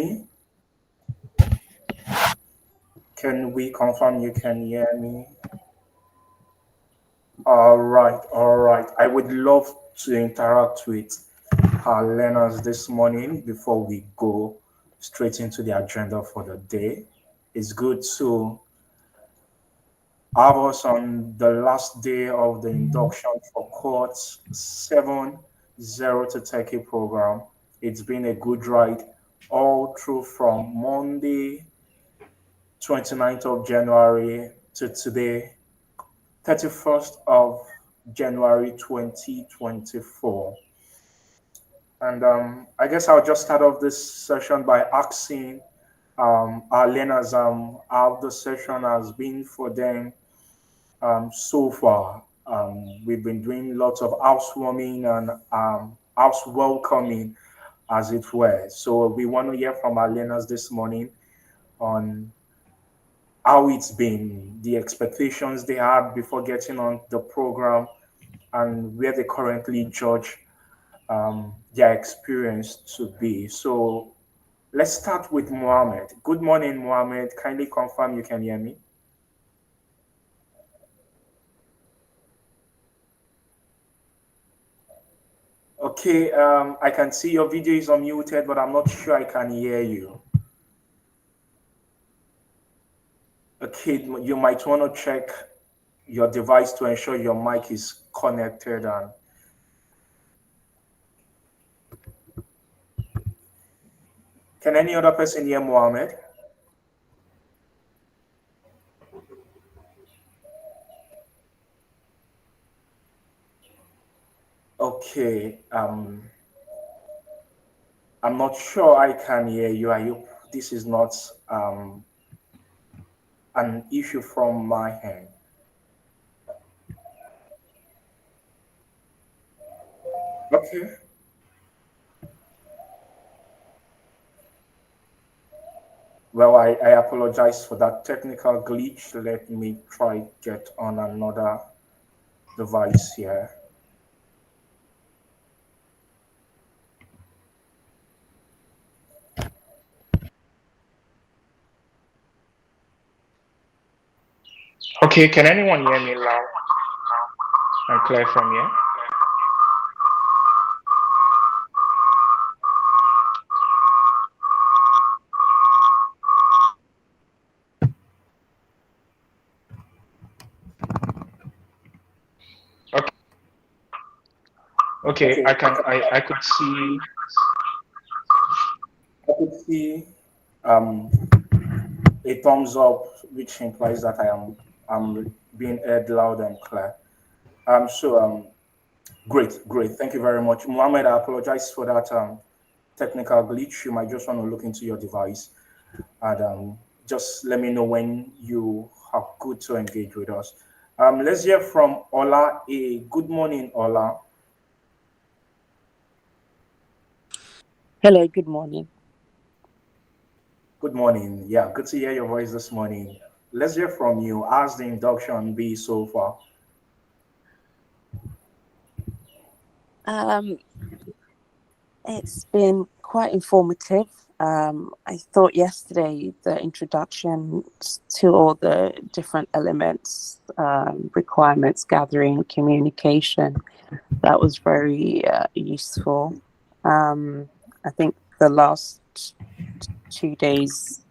me? Can we confirm you can hear me? All right. I would love to interact with our learners this morning before we go straight into the agenda for the day. It's good to have us on the last day of the induction for Cohort 7.0 to Techie program. It's been a good ride all through from Monday, 29th of January to today, 31st of January 2024. And I guess I'll just start off this session by asking our learners how the session has been for them so far. We've been doing lots of housewarming and house welcoming, as it were. So we want to hear from our learners this morning on how it's been, the expectations they had before getting on the program, and where they currently judge their experience to be. So let's start with Mohammed. Good morning, Mohammed. Kindly confirm you can hear me. Okay, I can see your video is unmuted, but I'm not sure I can hear you. Okay, you might want to check your device to ensure your mic is connected. And can any other person hear Mohammed? Okay, I'm not sure I can hear you. This is not an issue from my end. Okay. Well, I apologize for that technical glitch. Let me try get on another device here. Okay, can anyone hear me loud and clear from here? Okay, I could see a thumbs up, which implies that I'm being heard loud and clear. Great. Thank you very much, Mohammed. I apologize for that technical glitch. You might just want to look into your device and just let me know when you are good to engage with us. Let's hear from Ola A. Good morning, Ola. Hello, good morning. Good morning. Yeah, good to hear your voice this morning. Let's hear from you. How's the induction be so far? It's been quite informative. I thought yesterday the introduction to all the different elements, requirements, gathering, communication, that was very useful. I think the last 2 days,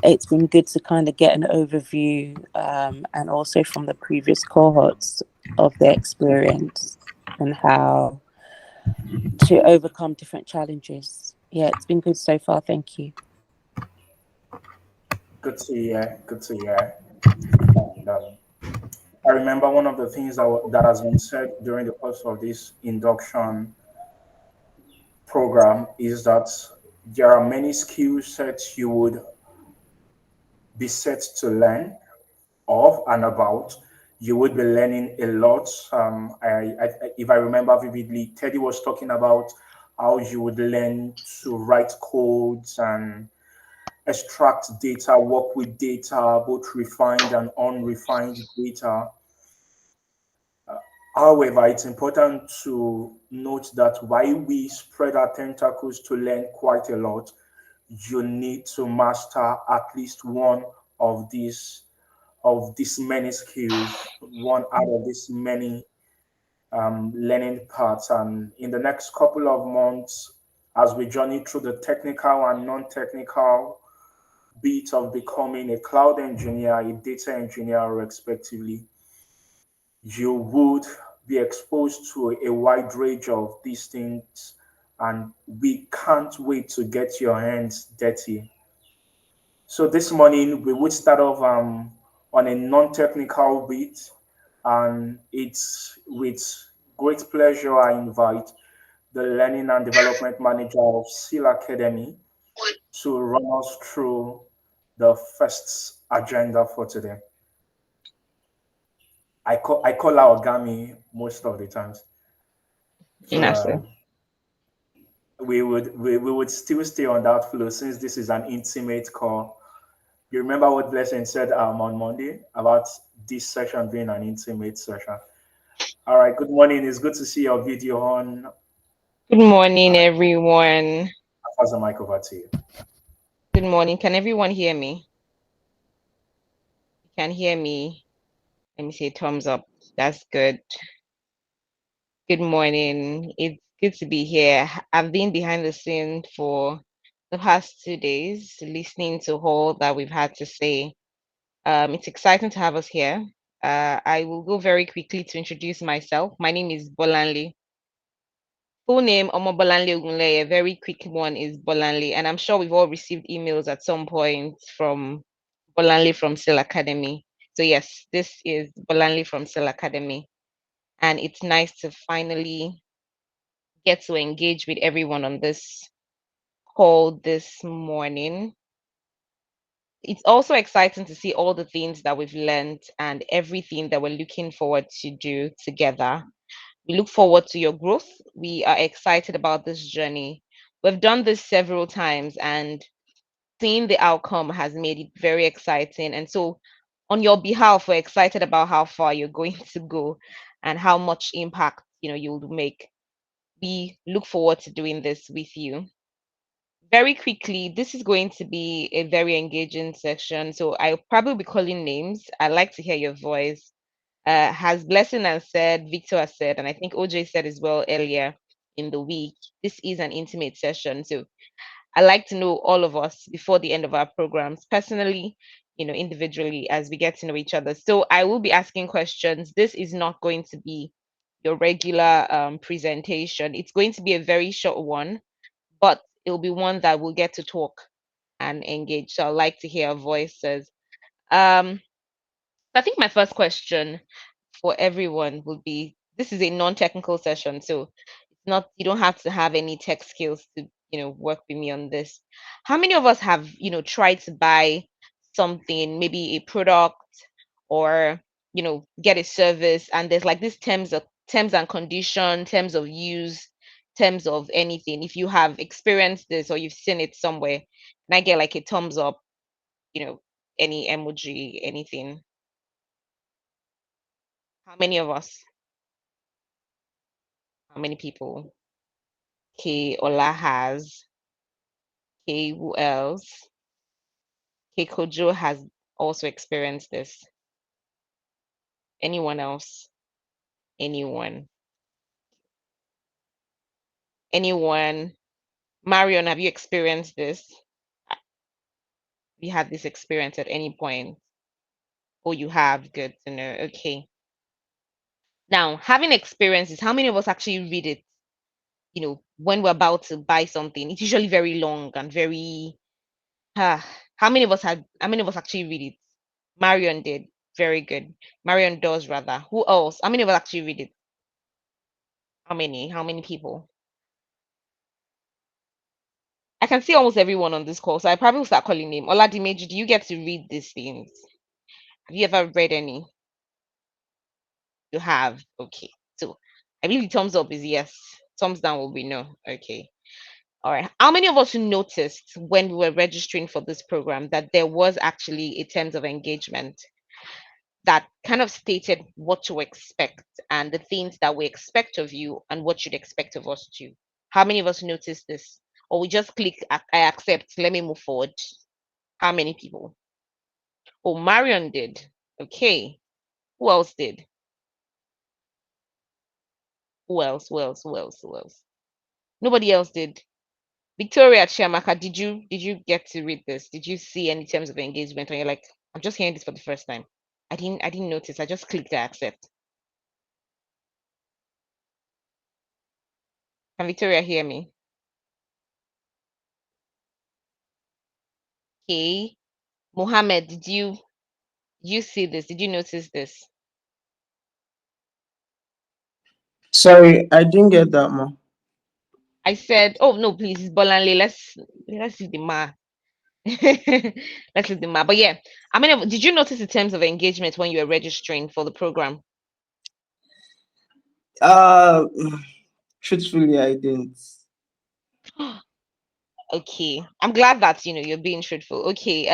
it's been good to kind of get an overview and also from the previous cohorts of their experience and how to overcome different challenges. Yeah, it's been good so far. Thank you. Good to hear. And, I remember one of the things that has been said during the course of this induction program is that there are many skill sets you would be set to learn of and about. You would be learning a lot. If I remember vividly, Teddy was talking about how you would learn to write codes and extract data, work with data, both refined and unrefined data. However, it's important to note that while we spread our tentacles to learn quite a lot, you need to master at least one of these many skills, one out of these many learning paths. And in the next couple of months, as we journey through the technical and non-technical bit of becoming a cloud engineer, a data engineer, respectively, you would be exposed to a wide range of these things. And we can't wait to get your hands dirty. So this morning we would start off on a non-technical bit, and it's with great pleasure I invite the Learning and Development Manager of CIL Academy to run us through the first agenda for today. I call her Ogami most of the times, so That's it. we would still stay on that flow since this is an intimate call. You remember what Blessing said on Monday about this session being an intimate session. All right, good morning. It's good to see your video on. Good morning, everyone. I'll pass the mic over to you. Good morning. Can everyone hear me? You can hear me. Let me say thumbs up. That's good. Good morning. It's good to be here. I've been behind the scene for the past 2 days, listening to all that we've had to say. It's exciting to have us here. I will go very quickly to introduce myself. My name is Bolanle. Full name Omobolanle Ogunleye. A very quick one is Bolanle, and I'm sure we've all received emails at some point from Bolanle from CIL Academy. So yes, this is Bolanle from CIL Academy, and it's nice to finally get to engage with everyone on this call this morning. It's also exciting to see all the things that we've learned and everything that we're looking forward to do together. We look forward to your growth. We are excited about this journey. We've done this several times, and seeing the outcome has made it very exciting. And so, on your behalf, we're excited about how far you're going to go and how much impact you'll make. We look forward to doing this with you. Very quickly, this is going to be a very engaging section. So I'll probably be calling names. I'd like to hear your voice. Has Blessing has said, Victor has said, and I think OJ said as well earlier in the week, this is an intimate session. So I like to know all of us before the end of our programs, personally, individually, as we get to know each other. So I will be asking questions. This is not going to be your regular presentation. It's going to be a very short one, but it'll be one that we'll get to talk and engage. So I'd like to hear voices. Um, I think my first question for everyone would be, this is a non-technical session, so it's not, you don't have to have any tech skills to work with me on this. How many of us have tried to buy something, maybe a product, or get a service, and there's like this terms and condition, terms of use, terms of anything? If you have experienced this or you've seen it somewhere, can I get like a thumbs up, you know any emoji, anything? How many of us? How many people? Okay, Ola has. Okay, who else? Okay, Kojo has also experienced this. Anyone else? Anyone? Anyone? Marion, have you experienced this? Have you had this experience at any point? Oh, you have. Good to know. Okay. Now, having experiences, how many of us actually read it? When we're about to buy something, it's usually very long and very. Ah, how many of us actually read it? Marion did. Very good. Marion does rather. Who else? How many of us actually read it? How many? How many people? I can see almost everyone on this call, so I probably will start calling name. Oladimeji, do you get to read these things? Have you ever read any? You have. Okay. So I believe the thumbs up is yes. Thumbs down will be no. Okay. All right. How many of us noticed when we were registering for this program that there was actually a terms of engagement that kind of stated what to expect and the things that we expect of you and what you'd expect of us too? How many of us noticed this? or we just click I accept, let me move forward? How many people? Oh, Marion did. Okay. Who else did? Who else? Who else? Who else? Who else? Nobody else did. Victoria Chiamaka, did you get to read this? Did you see any terms of engagement? And you're like, I'm just hearing this for the first time. I didn't notice. I just clicked I accept. Can Victoria hear me? Okay. Mohammed, did you see this? Did you notice this? Sorry, I didn't get that, ma. I said, oh no, please, it's Bolanle. Let's see the math. Let's see the math. But yeah, I mean, did you notice the terms of engagement when you were registering for the program? Uh, Truthfully, I didn't. Okay, I'm glad that you're being truthful. Okay,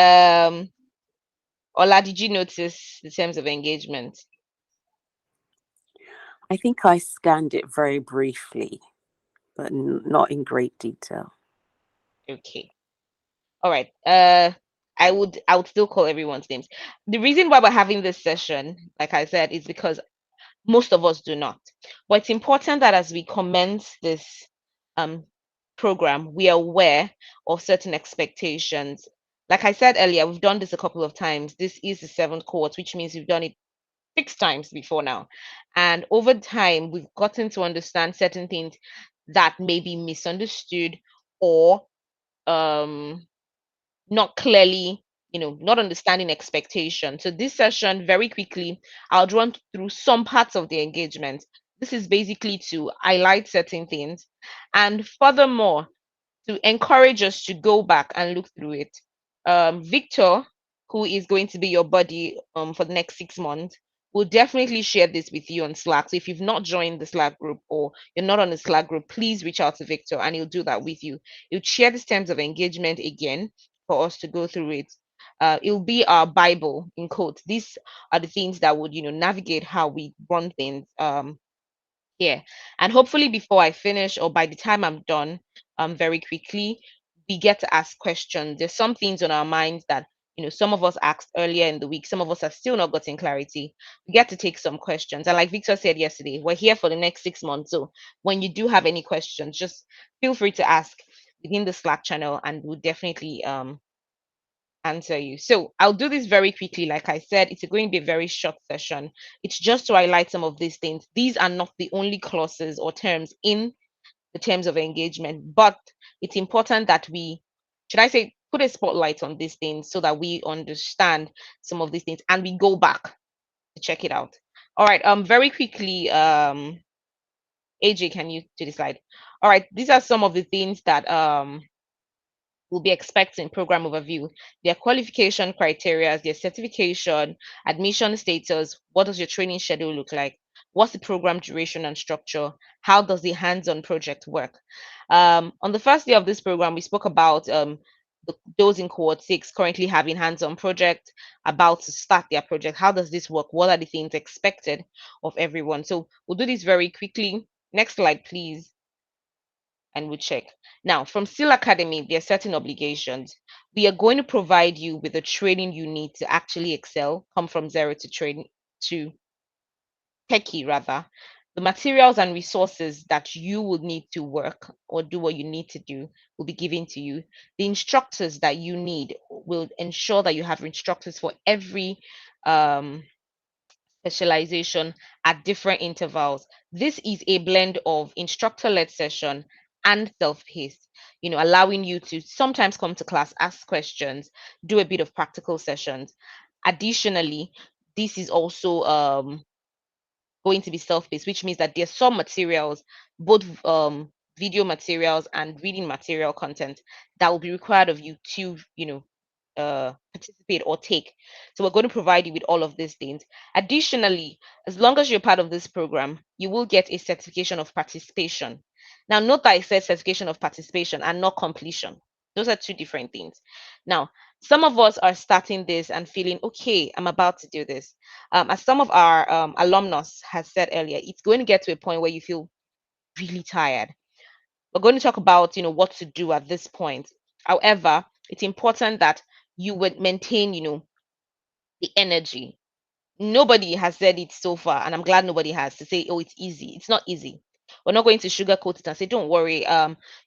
Ola, did you notice the terms of engagement? I think I scanned it very briefly, but not in great detail. Okay, all right. I would still call everyone's names. The reason why we're having this session, like I said, is because most of us do not. But it's important that as we commence this um program, we are aware of certain expectations. Like I said earlier, we've done this a couple of times. This is the seventh cohort, which means we've done it 6 times before now. And over time, we've gotten to understand certain things that may be misunderstood or um not clearly, not understanding expectation. So this session, very quickly, I'll run through some parts of the engagement. This is basically to highlight certain things, and furthermore, to encourage us to go back and look through it. Victor, who is going to be your buddy for the next 6 months, will definitely share this with you on Slack. So if you've not joined the Slack group or you're not on the Slack group, please reach out to Victor and he'll do that with you. He'll share these terms of engagement again for us to go through it. It'll be our Bible in quotes. These are the things that would, navigate how we run things. Yeah, and hopefully before I finish or by the time I'm done, very quickly, we get to ask questions. There's some things on our minds that some of us asked earlier in the week, some of us have still not gotten clarity. We get to take some questions, and like Victor said yesterday, we're here for the next 6 months. So when you do have any questions, just feel free to ask within the Slack channel, and we'll definitely answer you. So I'll do this very quickly. Like I said, it's going to be a very short session. It's just to highlight some of these things. These are not the only clauses or terms in the terms of engagement, but it's important that we, should I say, put a spotlight on these things so that we understand some of these things and we go back to check it out. All right, very quickly, AJ, can you to the slide? All right, these are some of the things that will be expecting program overview, their qualification criteria, their certification, admission status, what does your training schedule look like, what's the program duration and structure, how does the hands-on project work. On the first day of this program, we spoke about those in cohort 6 currently having hands-on project, about to start their project. How does this work? What are the things expected of everyone? So we'll do this very quickly. Next slide, please, and we'll check. Now, from CIL Academy, there are certain obligations. We are going to provide you with the training you need to actually excel, come from zero to training to techie rather. The materials and resources that you will need to work or do what you need to do will be given to you. The instructors that you need will ensure that you have instructors for every specialization at different intervals. This is a blend of instructor-led session and self-paced, allowing you to sometimes come to class, ask questions, do a bit of practical sessions. Additionally, this is also going to be self-paced, which means that there's some materials, both video materials and reading material content, that will be required of you to, participate or take. So we're going to provide you with all of these things. Additionally, as long as you're part of this program, you will get a certification of participation. Now, note that I said certification of participation and not completion. Those are two different things. Now, some of us are starting this and feeling, okay, I'm about to do this. As some of our alumnus has said earlier, it's going to get to a point where you feel really tired. We're going to talk about, what to do at this point. However, it's important that you would maintain, the energy. Nobody has said it so far, and I'm glad nobody has to say, oh, it's easy. It's not easy. We're not going to sugarcoat it and say, don't worry,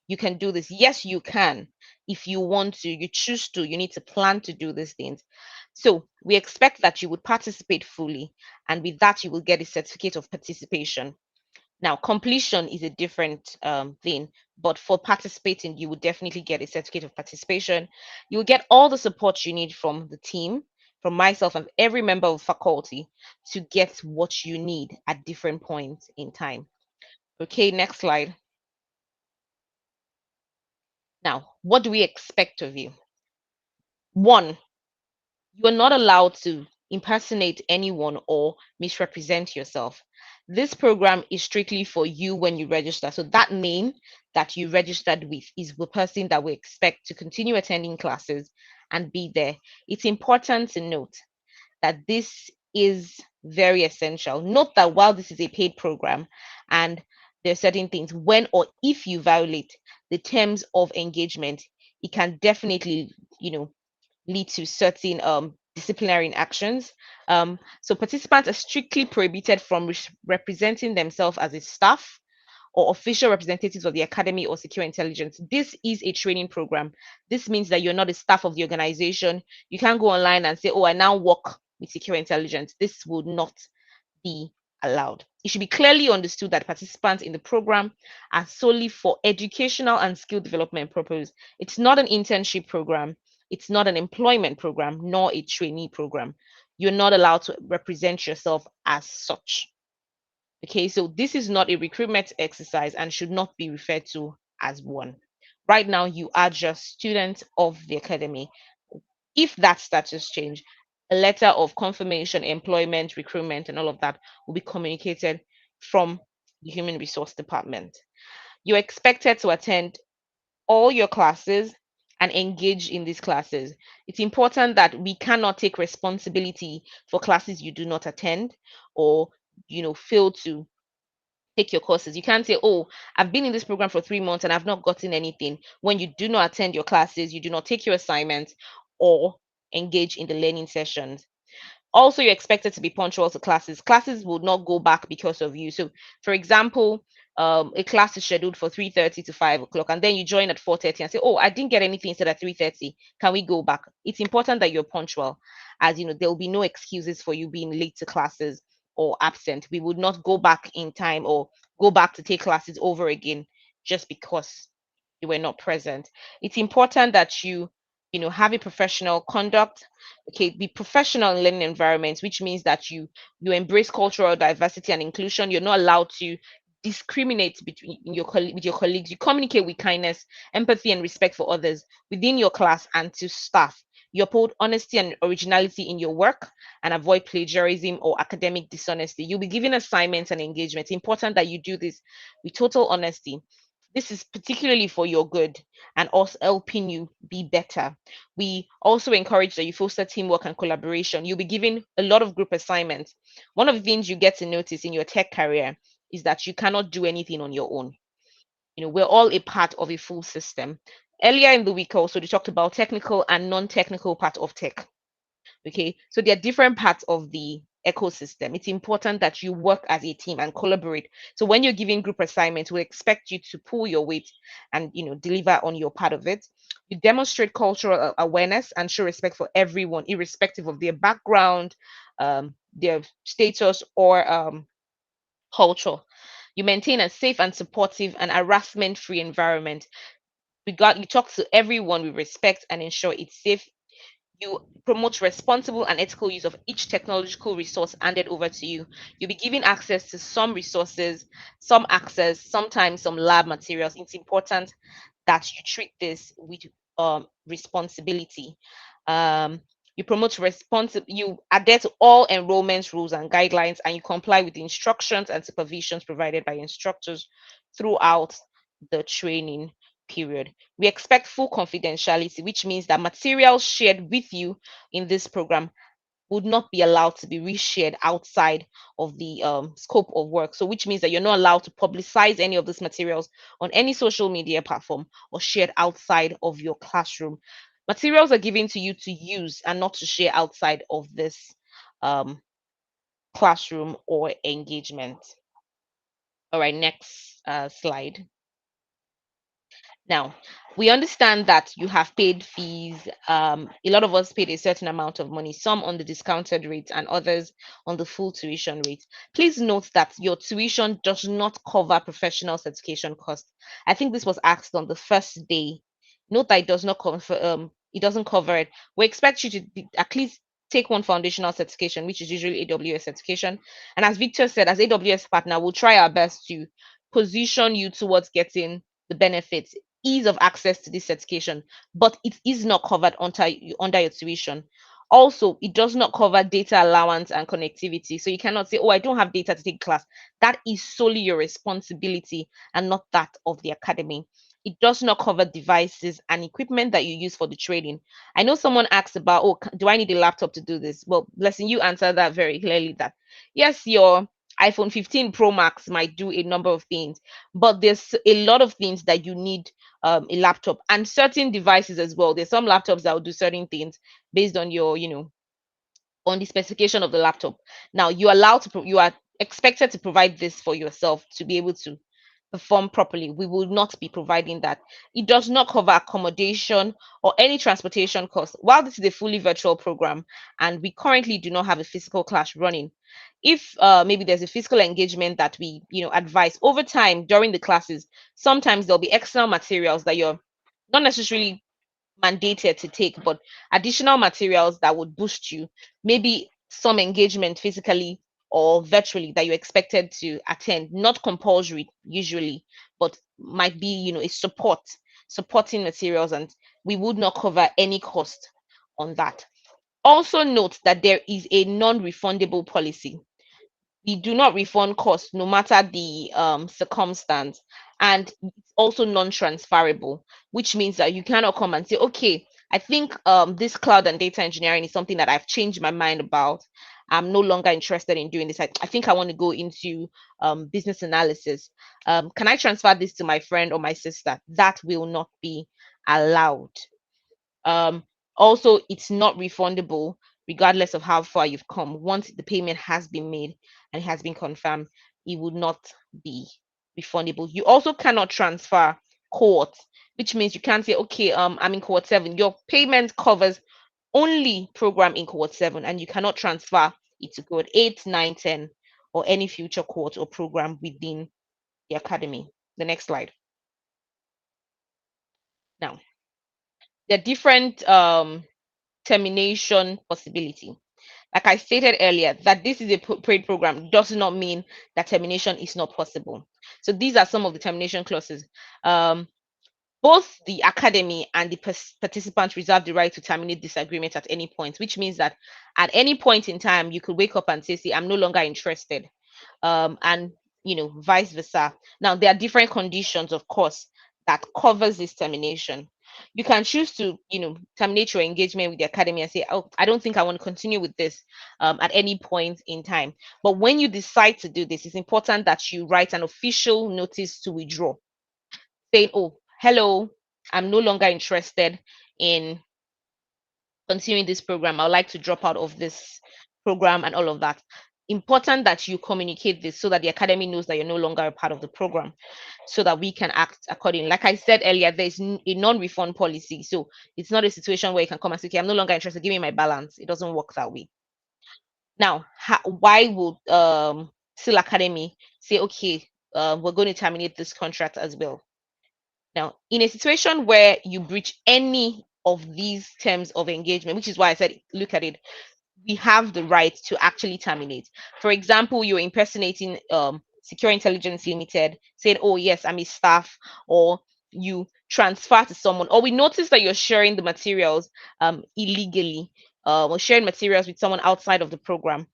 you can do this. Yes, you can. If you want to, you choose to, you need to plan to do these things. So we expect that you would participate fully, and with that, you will get a certificate of participation. Now, completion is a different thing, but for participating, you will definitely get a certificate of participation. You will get all the support you need from the team, from myself, and every member of faculty to get what you need at different points in time. Okay, next slide. Now, what do we expect of you? One, you are not allowed to impersonate anyone or misrepresent yourself. This program is strictly for you when you register. So that name that you registered with is the person that we expect to continue attending classes and be there. It's important to note that this is very essential. Note that while this is a paid program and there are certain things, when or if you violate the terms of engagement, it can definitely, lead to certain disciplinary actions. So participants are strictly prohibited from representing themselves as a staff or official representatives of the academy or secure intelligence. This is a training program. This means that you're not a staff of the organization. You can't go online and say, oh, I now work with secure intelligence. This would not be allowed. It should be clearly understood that participants in the program are solely for educational and skill development purpose. It's not an internship program. It's not an employment program, nor a trainee program. You're not allowed to represent yourself as such. Okay, so this is not a recruitment exercise and should not be referred to as one. Right now, you are just students of the academy. If that status change, a letter of confirmation, employment, recruitment, and all of that will be communicated from the human resource department. You're expected to attend all your classes and engage in these classes. It's important that we cannot take responsibility for classes you do not attend or fail to take your courses. You can't say, oh, I've been in this program for 3 months and I've not gotten anything. When you do not attend your classes, you do not take your assignments or engage in the learning sessions. Also, you're expected to be punctual to classes. Classes will not go back because of you. So, for example, a class is scheduled for 3:30 to 5 o'clock, and then you join at 4:30 and say, oh, I didn't get anything said at 3:30. Can we go back? It's important that you're punctual, as there will be no excuses for you being late to classes or absent. We would not go back in time or go back to take classes over again just because you were not present. It's important that you have a professional conduct. Okay, be professional in learning environments, which means that you embrace cultural diversity and inclusion. You're not allowed to discriminate between with your colleagues. You communicate with kindness, empathy, and respect for others within your class and to staff. You uphold honesty and originality in your work and avoid plagiarism or academic dishonesty. You'll be given assignments and engagements. It's important that you do this with total honesty. This is particularly for your good and us helping you be better. We also encourage that you foster teamwork and collaboration. You'll be given a lot of group assignments. One of the things you get to notice in your tech career is that you cannot do anything on your own. We're all a part of a full system. Earlier in the week, also, we talked about technical and non technical part of tech. Okay, so there are different parts of the ecosystem. It's important that you work as a team and collaborate. So when you're giving group assignments, we expect you to pull your weight and deliver on your part of it. You demonstrate cultural awareness and show respect for everyone, irrespective of their background, their status, or culture. You maintain a safe and supportive and harassment-free environment. You talk to everyone with respect and ensure it's safe. You promote responsible and ethical use of each technological resource handed over to you. You'll be given access to some resources, some access, sometimes some lab materials. It's important that you treat this with responsibility. You promote you adhere to all enrollment rules and guidelines, and you comply with the instructions and supervisions provided by instructors throughout the training period. We expect full confidentiality, which means that materials shared with you in this program would not be allowed to be reshared outside of the scope of work. So which means that you're not allowed to publicize any of these materials on any social media platform or shared outside of your classroom. Materials are given to you to use and not to share outside of this um, classroom or engagement. All right, next slide. Now, we understand that you have paid fees. A lot of us paid a certain amount of money, some on the discounted rate and others on the full tuition rate. Please note that your tuition does not cover professional certification costs. I think this was asked on the first day. Note that it does not cover, it doesn't cover it. We expect you to at least take one foundational certification, which is usually AWS certification. And as Victor said, as AWS partner, we'll try our best to position you towards getting the benefits, ease of access to this certification, but it is not covered under your tuition. Also, it does not cover data allowance and connectivity. So you cannot say, oh, I don't have data to take class. That is solely your responsibility and not that of the academy. It does not cover devices and equipment that you use for the trading. I know someone asked about, oh, do I need a laptop to do this? Well, Blessing, you answered that very clearly that yes, your iPhone 15 Pro Max might do a number of things, but there's a lot of things that you need a laptop and certain devices as well. There's some laptops that will do certain things based on your, on the specification of the laptop. Now you are expected to provide this for yourself to be able to perform properly. We will not be providing that. It does not cover accommodation or any transportation costs. While this is a fully virtual program and we currently do not have a physical class running, if maybe there's a physical engagement that we advise over time during the classes, sometimes there'll be external materials that you're not necessarily mandated to take, but additional materials that would boost you, maybe some engagement physically or virtually that you're expected to attend, not compulsory usually, but might be, a supporting materials, and we would not cover any cost on that. Also note that there is a non-refundable policy. We do not refund costs no matter the circumstance, and it's also non-transferable, which means that you cannot come and say, okay, I think this cloud and data engineering is something that I've changed my mind about. I'm no longer interested in doing this. I think I want to go into business analysis. Can I transfer this to my friend or my sister? That will not be allowed. um Also, it's not refundable regardless of how far you've come. Once the payment has been made and it has been confirmed, it would not be refundable. You also cannot transfer cohort, which means you can't say, okay, I'm in cohort 7. Your payment covers only program in cohort 7, and you cannot transfer it to cohort 8, 9, 10, or any future cohort or program within the academy. The next slide. Now, there are different termination possibility. Like I stated earlier, that this is a paid program does not mean that termination is not possible. So these are some of the termination clauses. Um, Both the academy and the participants reserve the right to terminate this agreement at any point, which means that at any point in time, you could wake up and say, see, I'm no longer interested. And vice versa. Now, there are different conditions, of course, that covers this termination. You can choose to, terminate your engagement with the academy and say, oh, I don't think I want to continue with this at any point in time. But when you decide to do this, it's important that you write an official notice to withdraw, saying, oh, hello, I'm no longer interested in continuing this program. I would like to drop out of this program and all of that. Important that you communicate this so that the academy knows that you're no longer a part of the program, so that we can act accordingly. Like I said earlier, there's a non-refund policy. So it's not a situation where you can come and say, okay, I'm no longer interested, give me my balance. It doesn't work that way. Now, why would CIL Academy say, okay, we're going to terminate this contract as well? Now, in a situation where you breach any of these terms of engagement, which is why I said, look at it, we have the right to actually terminate. For example, you're impersonating Secure Intelligence Limited, saying, oh, yes, I'm a staff, or you transfer to someone, or we notice that you're sharing the materials illegally, or sharing materials with someone outside of the program.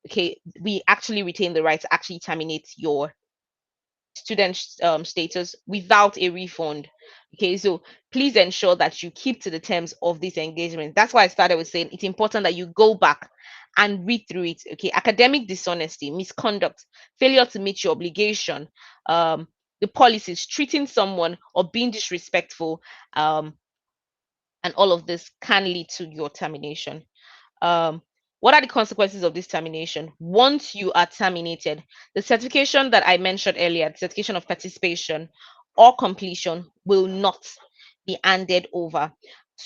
Okay, we actually retain the right to actually terminate your student status without a refund. Okay, so please ensure that you keep to the terms of this engagement. That's why I started with saying it's important that you go back and read through it. Okay, academic dishonesty, misconduct, failure to meet your obligation, the policies, treating someone or being disrespectful, and all of this can lead to your termination. What are the consequences of this termination? Once you are terminated, the certification that I mentioned earlier, the certification of participation or completion, will not be handed over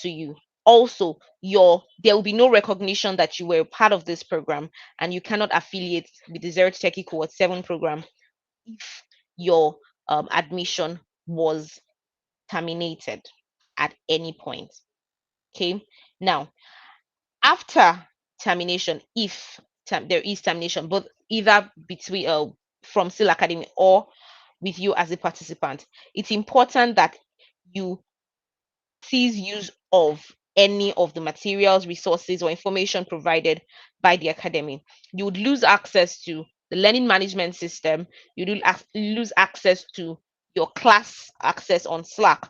to you. Also, there will be no recognition that you were a part of this program, and you cannot affiliate with the Zero to Techie Cohort 7 program if your admission was terminated at any point. Okay, now after termination, if there is termination, but either between from CIL Academy or with you as a participant, it's important that you cease use of any of the materials, resources, or information provided by the academy. You would lose access to the learning management system. You will lose access to your class access on Slack.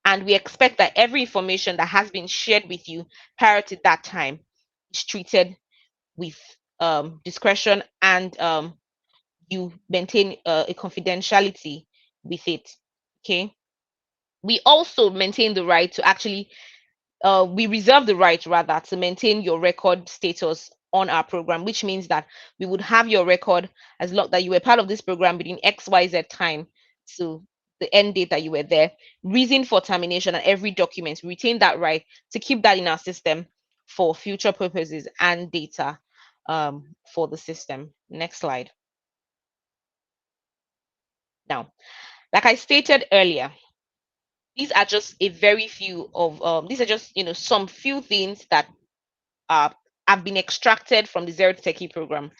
And we expect that every information that has been shared with you prior to that time is treated with discretion, and you maintain a confidentiality with it. Okay. We also maintain the right to actually, we reserve the right rather to maintain your record status on our program, which means that we would have your record as long that you were part of this program between XYZ time to the end date that you were there, reason for termination, and every document. We retain that right to keep that in our system for future purposes and data for the system. Next slide. Now, like I stated earlier, these are just a very few of these are just some few things that have been extracted from the Zero to Techie program.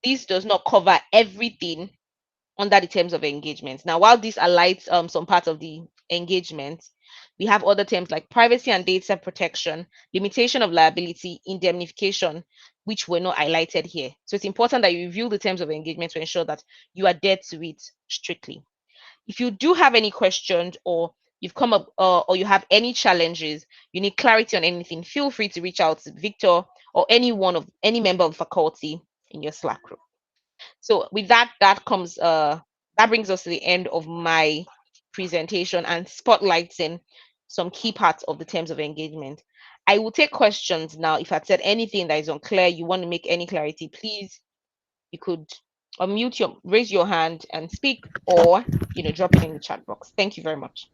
This does not cover everything under the terms of engagement. Now, while this highlights some parts of the engagement, we have other terms like privacy and data protection, limitation of liability, indemnification, which were not highlighted here. So it's important that you review the terms of engagement to ensure that you adhere to it strictly. If you do have any questions, or you've come up or you have any challenges, you need clarity on anything, feel free to reach out to Victor or any member of the faculty in your Slack group. So with that, that brings us to the end of my presentation and spotlighting some key parts of the terms of engagement. I will take questions now. If I said anything that is unclear, you want to make any clarity, please, you could raise your hand and speak, or drop it in the chat box. Thank you very much.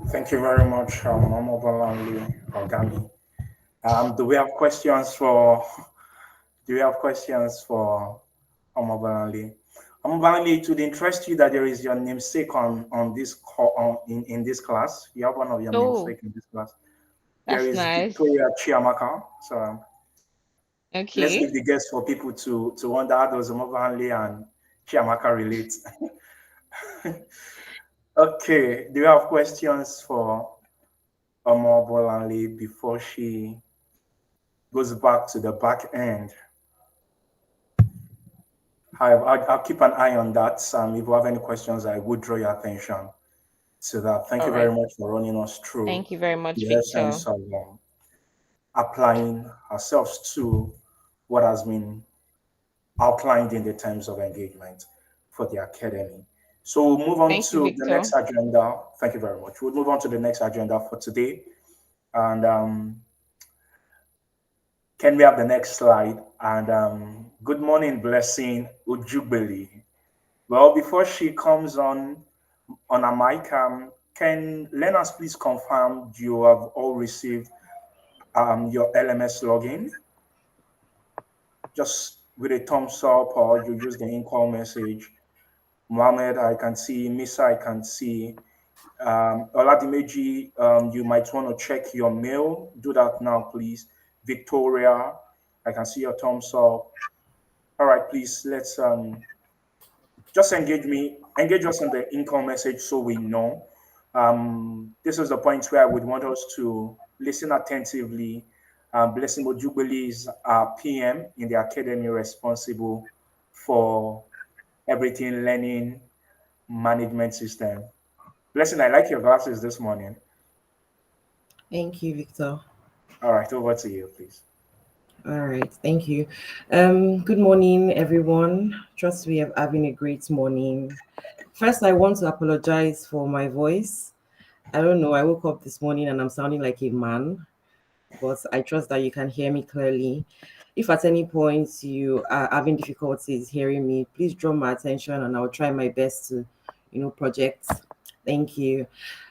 Thank you very much, Omobolanle Ogunleye. Do we have questions for Omobolanle? Omobolanle, it would interest you that there is your namesake on this in this class. You have one of your namesake in this class. There That's is nice. Victoria Chiamaka. So let's Okay. give the guess for people to wonder how does Omobolanle and Chiamaka relate. Okay, do you have questions for Omobolanle before she goes back to the back end? I'll keep an eye on that. If you have any questions, I would draw your attention to that. Thank All you right. very much for running us through Thank you very much, the Victor. essence of applying ourselves to what has been outlined in the terms of engagement for the academy. So we'll move on Thank you, to the Victor. next agenda. Thank you very much. We'll move on to the next agenda for today. And can we have the next slide? And good morning, Blessing Ujubeli. Well, before she comes on a mic, can Lenas please confirm you have all received your LMS login? Just with a thumbs up, or you use the in-call message. Mohammed, I can see. Misa, I can see. Oladimeji, you might want to check your mail. Do that now, please. Victoria, I can see your thumbs up. All right, please, let's just engage us on the income message so we know. This is the point where I would want us to listen attentively. Blessing Ojubeli is our PM in the academy responsible for everything learning management system. Blessing, I like your glasses this morning. Thank you, Victor. All right, over to you, please. All right, thank you. Good morning, everyone. Trust we are having a great morning. First, I want to apologize for my voice. I don't know, I woke up this morning and I'm sounding like a man, but I trust that you can hear me clearly. If at any point you are having difficulties hearing me, please draw my attention and I'll try my best to, project. Thank you.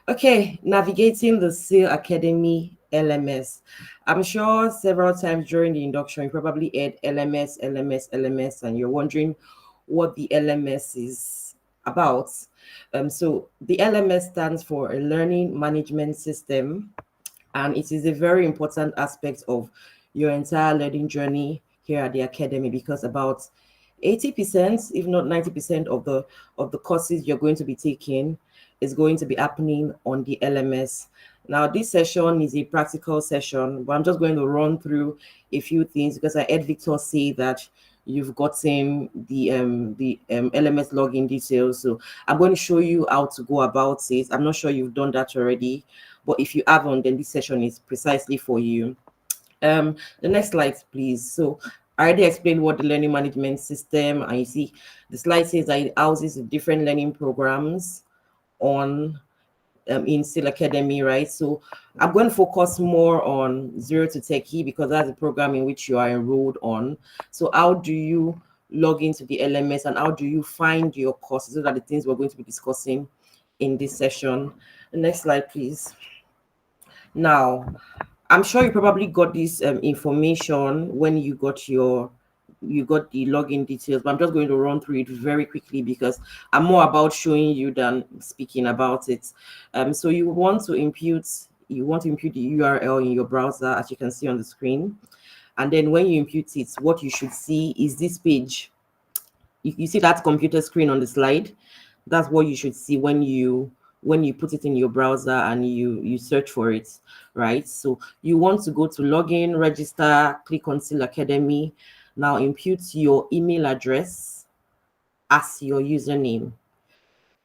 Okay, navigating the CIL Academy LMS. I'm sure several times during the induction, you probably heard LMS, LMS, LMS, and you're wondering what the LMS is about. So the LMS stands for a learning management system, and it is a very important aspect of your entire learning journey here at the academy, because about 80%, if not 90% of the courses you're going to be taking is going to be happening on the LMS. Now, this session is a practical session, but I'm just going to run through a few things because I heard Victor say that you've gotten the LMS login details. So I'm going to show you how to go about it. I'm not sure you've done that already, but if you haven't, then this session is precisely for you. The next slide, please. So I already explained what the learning management system, and you see the slide says that it houses different learning programs on in CIL Academy, right? So I'm going to focus more on Zero to Techie because that's the program in which you are enrolled on. So how do you log into the LMS and how do you find your courses? Those are the things we're going to be discussing in this session. The next slide, please. Now, I'm sure you probably got this information when you got the login details, but I'm just going to run through it very quickly because I'm more about showing you than speaking about it. So you want to impute the URL in your browser, as you can see on the screen, and then when you impute it, what you should see is this page. You see that computer screen on the slide. That's what you should see when you put it in your browser and you search for it, right? So you want to go to login, register, click on CIL Academy. Now impute your email address as your username.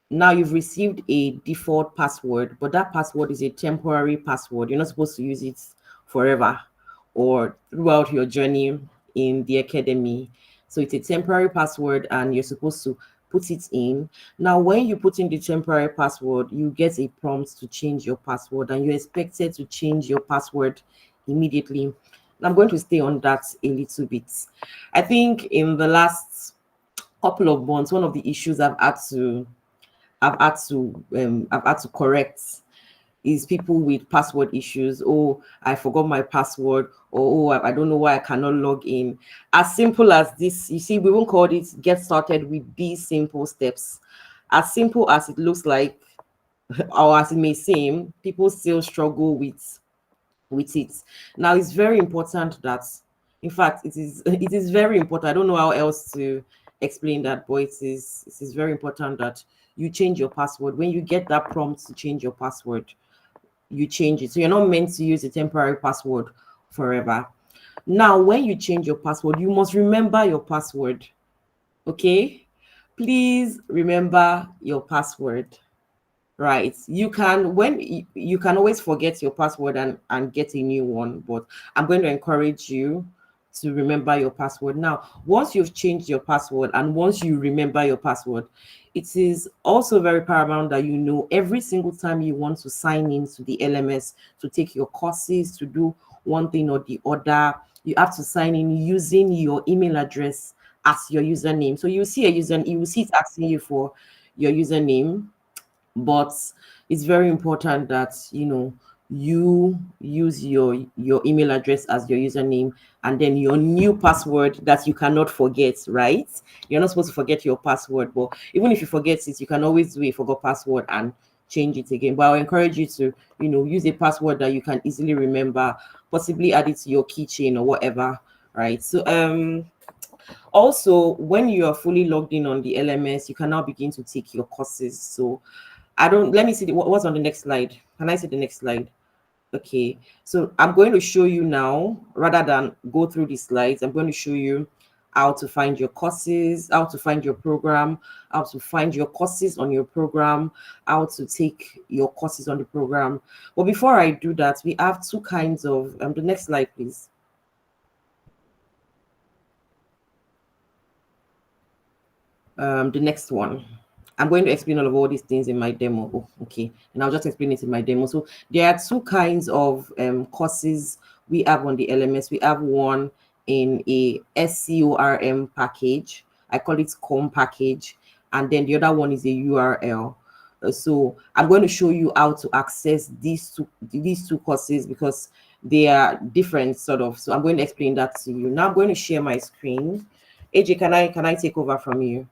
Now you've received a default password, but that password is a temporary password. You're not supposed to use it forever or throughout your journey in the academy. So it's a temporary password and you're supposed to put it in. Now, when you put in the temporary password, you get a prompt to change your password and you're expected to change your password immediately. I'm going to stay on that a little bit. I think in the last couple of months, one of the issues I've had to correct is people with password issues. Oh, I forgot my password, or oh, I don't know why I cannot log in. As simple as this, you see, we won't call it get started with these simple steps. As simple as it looks like, or as it may seem, people still struggle with it. Now, it's very important that, in fact, it is very important. I don't know how else to explain that, but it is very important that you change your password. When you get that prompt to change your password, you change it. So you're not meant to use a temporary password forever. Now, when you change your password, you must remember your password. Okay? Please remember your password. Right. You can always forget your password and get a new one, but I'm going to encourage you to remember your password. Now, once you've changed your password and once you remember your password, it is also very paramount that you know every single time you want to sign into the LMS to take your courses, to do one thing or the other, you have to sign in using your email address as your username. So you see you will see it asking you for your username, but it's very important that you use your email address as your username and then your new password that you cannot forget, right? You're not supposed to forget your password, but even if you forget it, you can always do a forgot password and change it again. But I'll encourage you to use a password that you can easily remember, possibly add it to your keychain or whatever, right? So also, when you are fully logged in on the LMS, you can now begin to take your courses. So let me see what's on the next slide. Can I see the next slide? Okay, so I'm going to show you now, rather than go through the slides, I'm going to show you how to find your courses, how to find your program, how to find your courses on your program, how to take your courses on the program. But before I do that, we have two kinds of, the next slide, please. The next one. I'm going to explain all these things in my demo. Oh, okay, and I'll just explain it in my demo. So there are two kinds of courses we have on the LMS. We have one in a SCORM package. I call it COM package, and then the other one is a URL. So I'm going to show you how to access these two courses because they are different sort of. So I'm going to explain that to you. Now I'm going to share my screen. AJ, can I take over from you?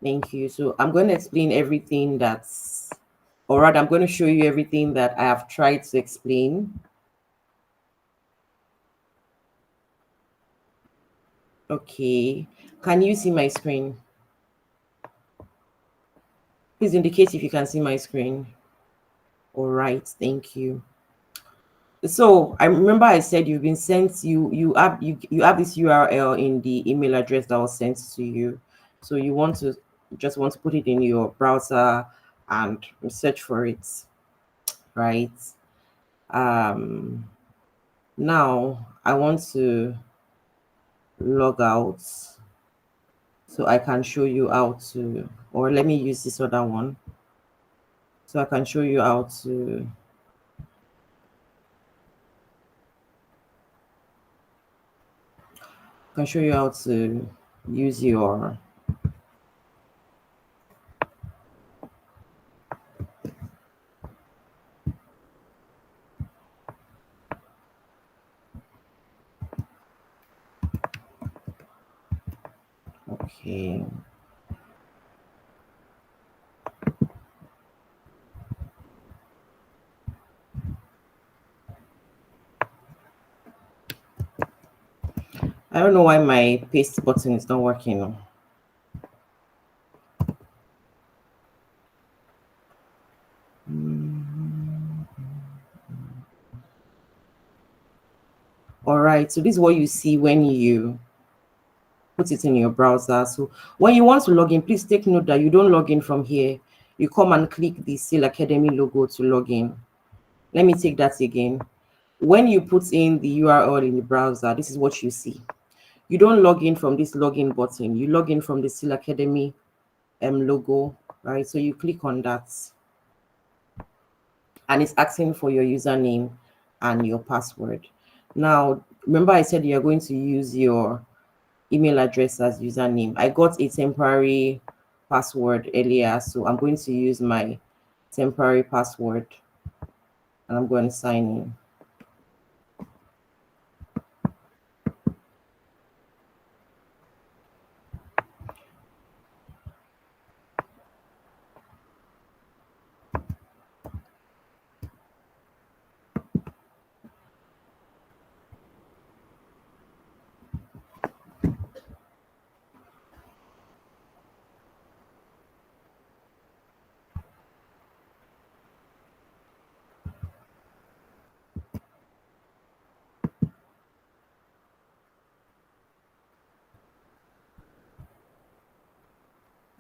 Thank you. So I'm going to explain everything that's, or rather, I'm going to show you everything that I have tried to explain. Okay. Can you see my screen? Please indicate if you can see my screen. All right. Thank you. So I remember I said you've been sent, you have this URL in the email address that was sent to you. So you just want to put it in your browser and search for it, right? Now I want to log out so I can show you how to, or let me use this other one so I can show you how to use your okay. I don't know why my paste button is not working. All right, so this is what you see when you put it in your browser. So when you want to log in, please take note that you don't log in from here. You come and click the CIL Academy logo to log in. Let me take that again. When you put in the URL in the browser, this is what you see. You don't log in from this login button. You log in from the CIL Academy logo, right? So you click on that, and it's asking for your username and your password. Now, remember I said you're going to use your email address as username. I got a temporary password earlier, so I'm going to use my temporary password and I'm going to sign in.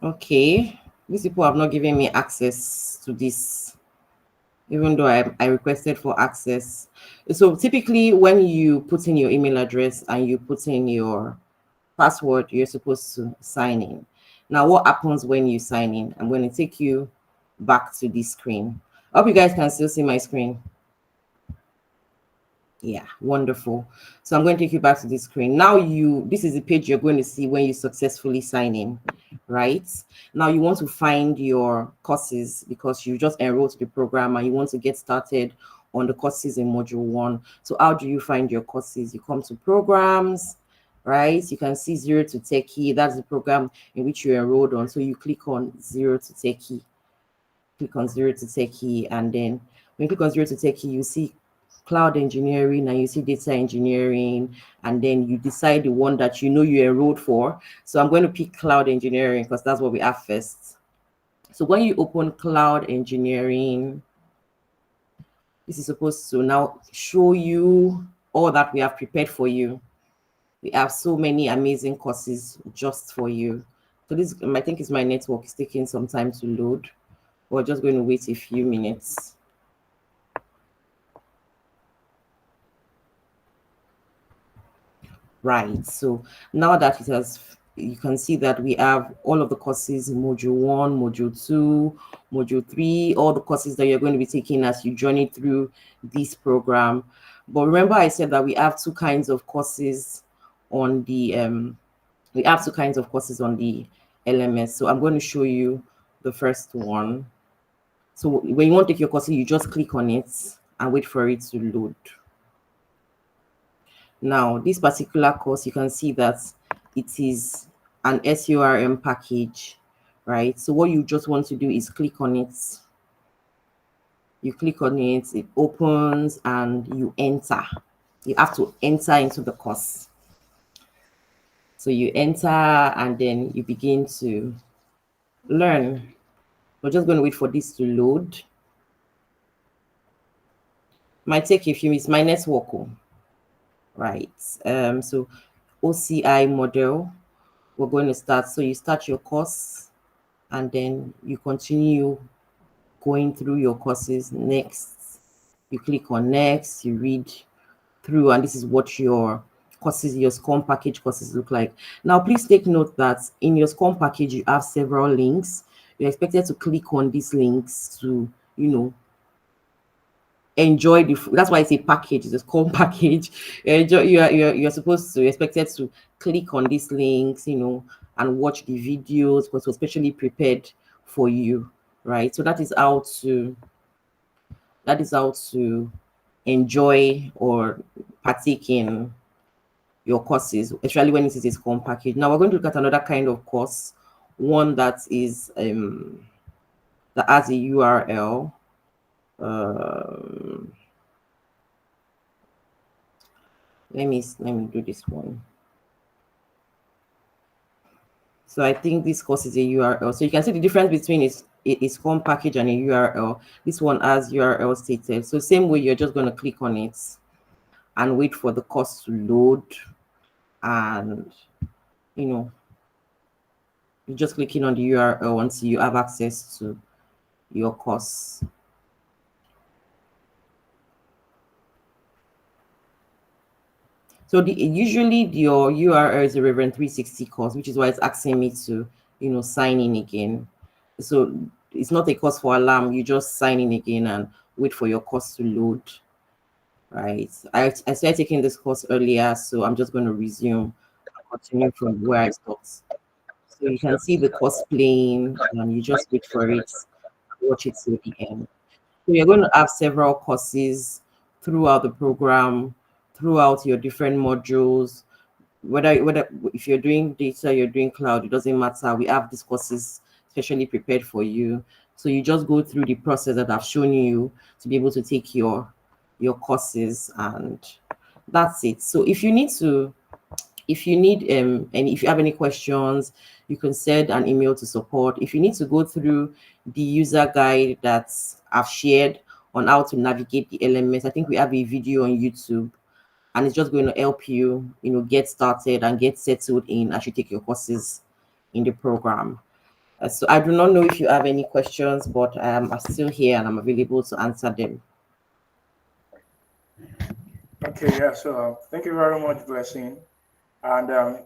Okay, these people have not given me access to this, even though I requested for access. So typically when you put in your email address and you put in your password, you're supposed to sign in. Now, what happens when you sign in? I'm going to take you back to this screen. I hope you guys can still see my screen. Yeah, wonderful. So I'm going to take you back to this screen. Now this is the page you're going to see when you successfully sign in, right? Now you want to find your courses because you just enrolled to the program and you want to get started on the courses in module 1. So how do you find your courses? You come to programs, right? You can see 0 to Techie. That's the program in which you enrolled on. So you click on 0 to Techie. Click on 0 to Techie, and then when you click on 0 to Techie, you see cloud engineering and you see data engineering, and then you decide the one that you know you enrolled for. So I'm going to pick cloud engineering because that's what we have first. So when you open cloud engineering, this is supposed to now show you all that we have prepared for you. We have so many amazing courses just for you. So this, I think, is my network. It's taking some time to load. We're just going to wait a few minutes. Right. So now that it has, you can see that we have all of the courses, module 1, module 2, module 3, all the courses that you're going to be taking as you journey through this program. But remember, I said that we have two kinds of courses on the LMS. So I'm going to show you the first one. So when you want to take your course, you just click on it and wait for it to load. Now, this particular course, you can see that it is an SURM package, right? So what you just want to do is click on it. You click on it, it opens, and you enter. You have to enter into the course. So you enter, and then you begin to learn. We're just going to wait for this to load. Might take a few minutes. My network, right? So OCI model, we're going to start. So you start your course, and then you continue going through your courses. Next, you click on next, you read through, and this is what your courses, your SCORM package courses look like. Now, please take note that in your SCORM package, you have several links. You're expected to click on these links to, enjoy that's why it's a package. It's a SCORM package. You're supposed to, you're expected to click on these links, and watch the videos because we're specially prepared for you, right? So that is how to enjoy or partake in your courses, especially when it is a SCORM package. Now we're going to look at another kind of course, one that is that has a URL. Let me do this one. So I think this course is a URL. So you can see the difference between a SCORM package and a URL. This one has URL stated. So same way, you're just going to click on it and wait for the course to load. And, you're just clicking on the URL until you have access to your course. So usually your URL is a Reverend 360 course, which is why it's asking me to, sign in again. So it's not a course for alarm. You just sign in again and wait for your course to load, right? I started taking this course earlier, so I'm just going to resume and continue from where I stopped. So you can see the course playing, and you just wait for it, watch it till the end. So you're going to have several courses throughout the program, throughout your different modules. Whether if you're doing data, you're doing cloud, it doesn't matter. We have these courses specially prepared for you. So you just go through the process that I've shown you to be able to take your courses, and that's it. So if you need and if you have any questions, you can send an email to support. If you need to go through the user guide that I've shared on how to navigate the LMS, I think we have a video on YouTube, and it's just going to help you, get started and get settled in as you take your courses in the program. So I do not know if you have any questions, but I'm still here and I'm available to answer them. Okay, yeah. So thank you very much, Blessing. And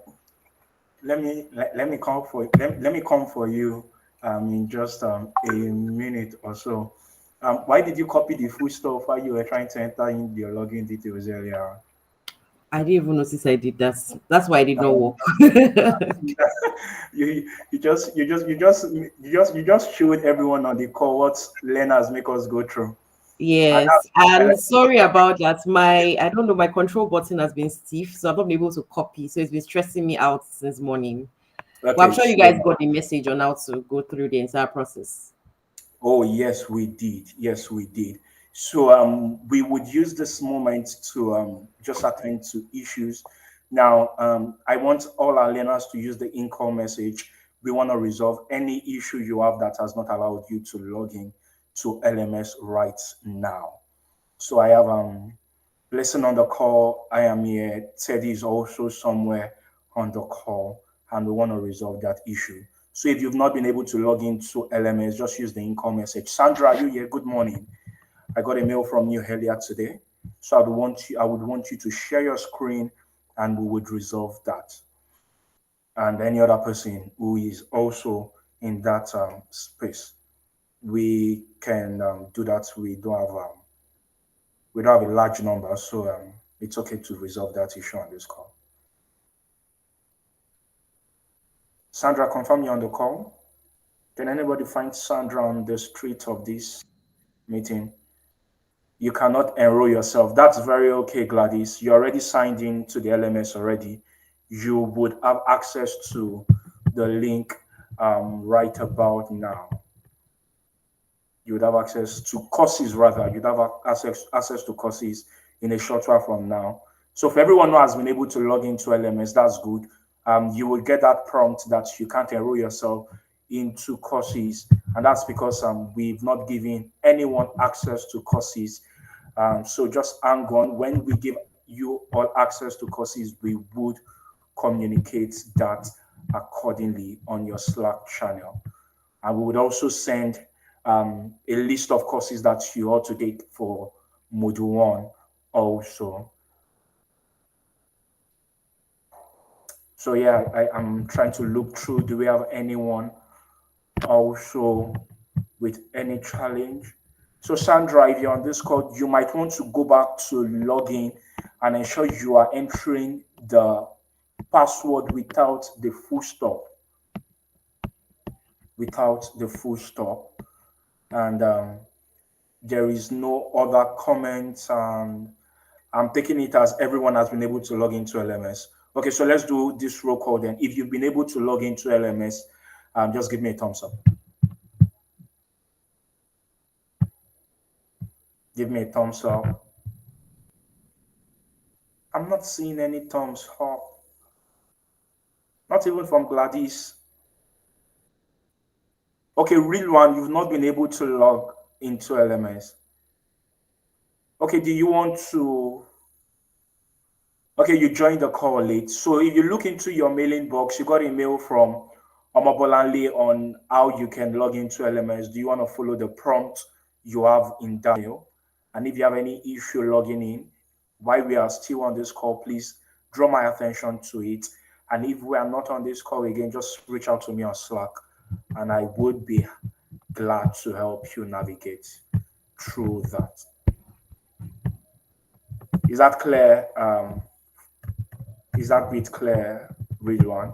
let me come for you in just a minute or so. Why did you copy the full stuff while you were trying to enter in your login details earlier? I didn't even notice I did that. That's why I did not work. You just showed everyone on the call what learners make us go through. Yes, and sorry about that. I don't know, my control button has been stiff, so I've not been able to copy. So it's been stressing me out since morning. Okay, But I'm sure you guys got the message on how to go through the entire process. Oh, yes, we did. Yes, we did. So we would use this moment to just attend to issues. Now, I want all our learners to use the in-call message. We want to resolve any issue you have that has not allowed you to log in to LMS right now. So I have Listen on the call. I am here. Teddy is also somewhere on the call, and we want to resolve that issue. So if you've not been able to log into LMS, just use the income message. Sandra, are you here? Good morning. I got a mail from you earlier today. So I would want you to share your screen and we would resolve that. And any other person who is also in that space, we can do that. We don't have a large number, so it's okay to resolve that issue on this call. Sandra, confirm you're on the call. Can anybody find Sandra on the street of this meeting? You cannot enroll yourself. That's very okay, Gladys. You already signed in to the LMS already. You would have access to the link right about now. You would have access to courses, rather. You'd have access to courses in a short while from now. So for everyone who has been able to log into LMS, that's good. You will get that prompt that you can't enroll yourself into courses, and that's because we've not given anyone access to courses. So just hang on. When we give you all access to courses, we would communicate that accordingly on your Slack channel. And we would also send a list of courses that you ought to take for Module 1 also. So yeah, I'm trying to look through. Do we have anyone also with any challenge? So Sandra, if you're on this call, you might want to go back to login and ensure you are entering the password without the full stop. Without the full stop. And there is no other comments. And I'm taking it as everyone has been able to log into LMS. Okay, so let's do this roll call then. If you've been able to log into LMS, just give me a thumbs up. Give me a thumbs up. I'm not seeing any thumbs up. Not even from Gladys. Okay, real one, you've not been able to log into LMS. Okay, do you want to? Okay, you joined the call late. So if you look into your mailing box, you got a mail from Omobolanle on how you can log into LMS. Do you want to follow the prompt you have in that mail? And if you have any issue logging in, while we are still on this call, please draw my attention to it. And if we are not on this call again, just reach out to me on Slack, and I would be glad to help you navigate through that. Is that clear? Is that bit clear, read one?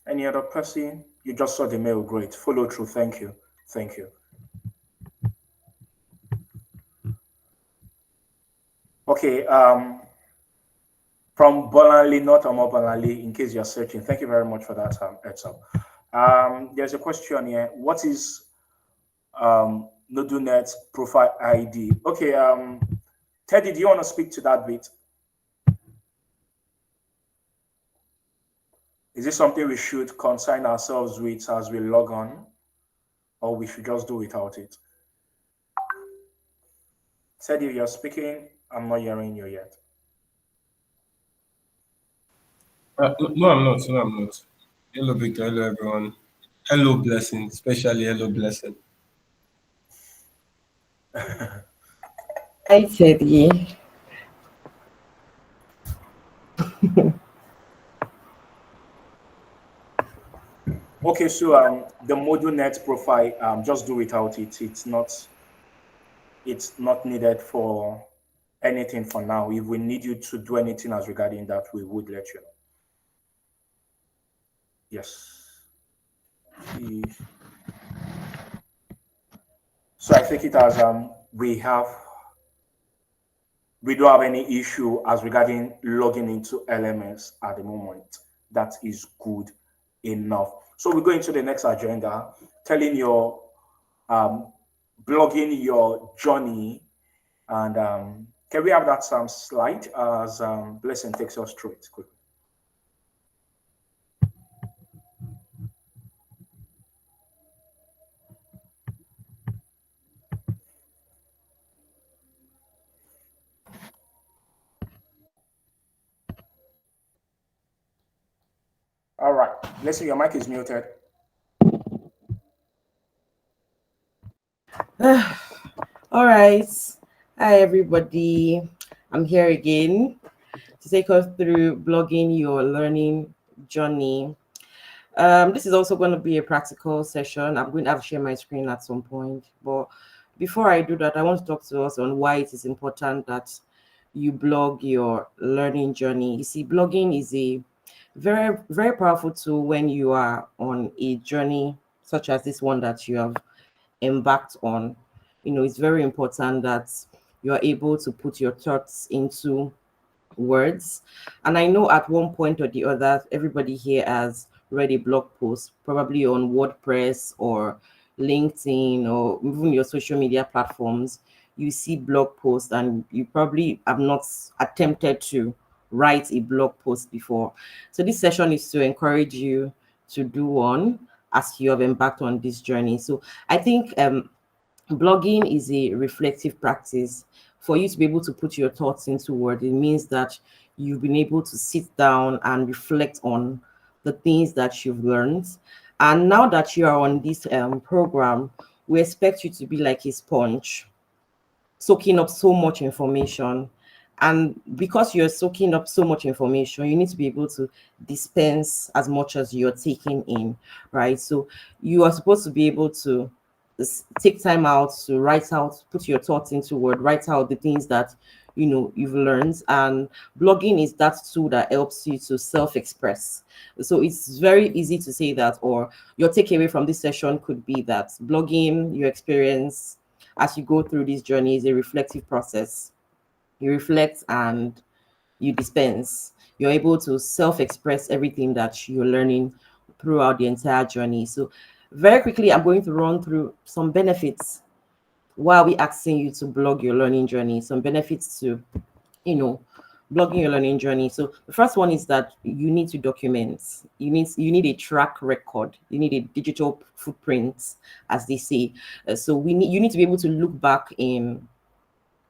Any other person? You just saw the mail, great. Follow through, thank you. Thank you. Okay, from Bolanle, not Omobolanle, in case you're searching. Thank you very much for that heads up. There's a question here. What is NodoNet profile ID? Okay, Teddy, do you want to speak to that bit? Is this something we should concern ourselves with as we log on, or we should just do without it? Teddy, if you're speaking, I'm not hearing you yet. No, I'm not. No, I'm not. Hello, Victor. Hello, everyone. Hello, Blessing. Especially hello, Blessing. Hi, Teddy. Okay, so the NodoNet profile, just do without it. It's not needed for anything for now. If we need you to do anything as regarding that, we would let you know. Yes. So I think it as we don't have any issue as regarding logging into LMS at the moment. That is good enough. So we go into the next agenda, telling your blogging your journey, and can we have that slide as Blessing takes us through it quickly? Blessing, your mic is muted. All right. Hi, everybody. I'm here again to take us through blogging your learning journey. This is also going to be a practical session. I'm going to have to share my screen at some point. But before I do that, I want to talk to us on why it is important that you blog your learning journey. You see, blogging is a very, very powerful tool when you are on a journey such as this one that you have embarked on. It's very important that you are able to put your thoughts into words. And I know at one point or the other, everybody here has read a blog post, probably on WordPress or LinkedIn or even your social media platforms. You see blog posts and you probably have not attempted to write a blog post before. So this session is to encourage you to do one as you have embarked on this journey. So I think blogging is a reflective practice. For you to be able to put your thoughts into words, it means that you've been able to sit down and reflect on the things that you've learned. And now that you are on this program, we expect you to be like a sponge, soaking up so much information. And because you're soaking up so much information, you need to be able to dispense as much as you're taking in, right? So you are supposed to be able to take time out to write out, put your thoughts into word, write out the things that you've learned. And blogging is that tool that helps you to self-express. So it's very easy to say that, or your takeaway from this session could be that blogging, your experience as you go through this journey, is a reflective process. You reflect and you dispense. You're able to self-express everything that you're learning throughout the entire journey. So very quickly, I'm going to run through some benefits while we asking you to blog your learning journey, some benefits to, blogging your learning journey. So the first one is that you need to document. You need a track record. You need a digital footprint, as they say. So you need to be able to look back in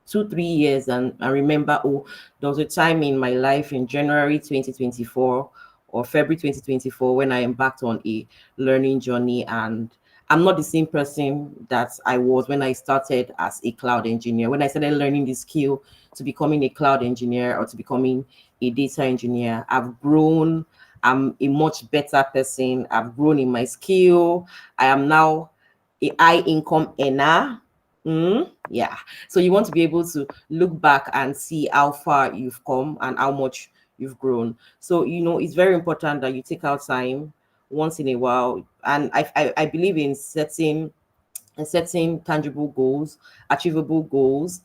2-3 years and remember, oh, there was a time in my life in January 2024 or February 2024 when I embarked on a learning journey, and I'm not the same person that I was when I started as a cloud engineer. When I started learning the skill to becoming a cloud engineer or to becoming a data engineer, I've grown. I'm a much better person. I've grown in my skill. I am now a high income earner. Yeah. So you want to be able to look back and see how far you've come and how much you've grown. So, it's very important that you take out time once in a while. And I believe in setting tangible goals, achievable goals,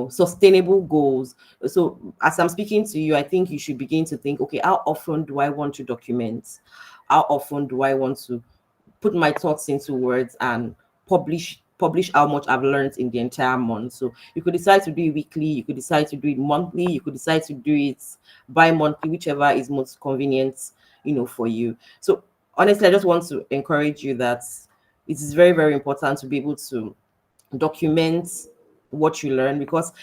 sustainable goals. So as I'm speaking to you, I think you should begin to think, okay, how often do I want to document? How often do I want to put my thoughts into words and publish how much I've learned in the entire month? So you could decide to do it weekly, you could decide to do it monthly, you could decide to do it bi-monthly, whichever is most convenient, for you. So honestly, I just want to encourage you that it is very, very important to be able to document what you learn, because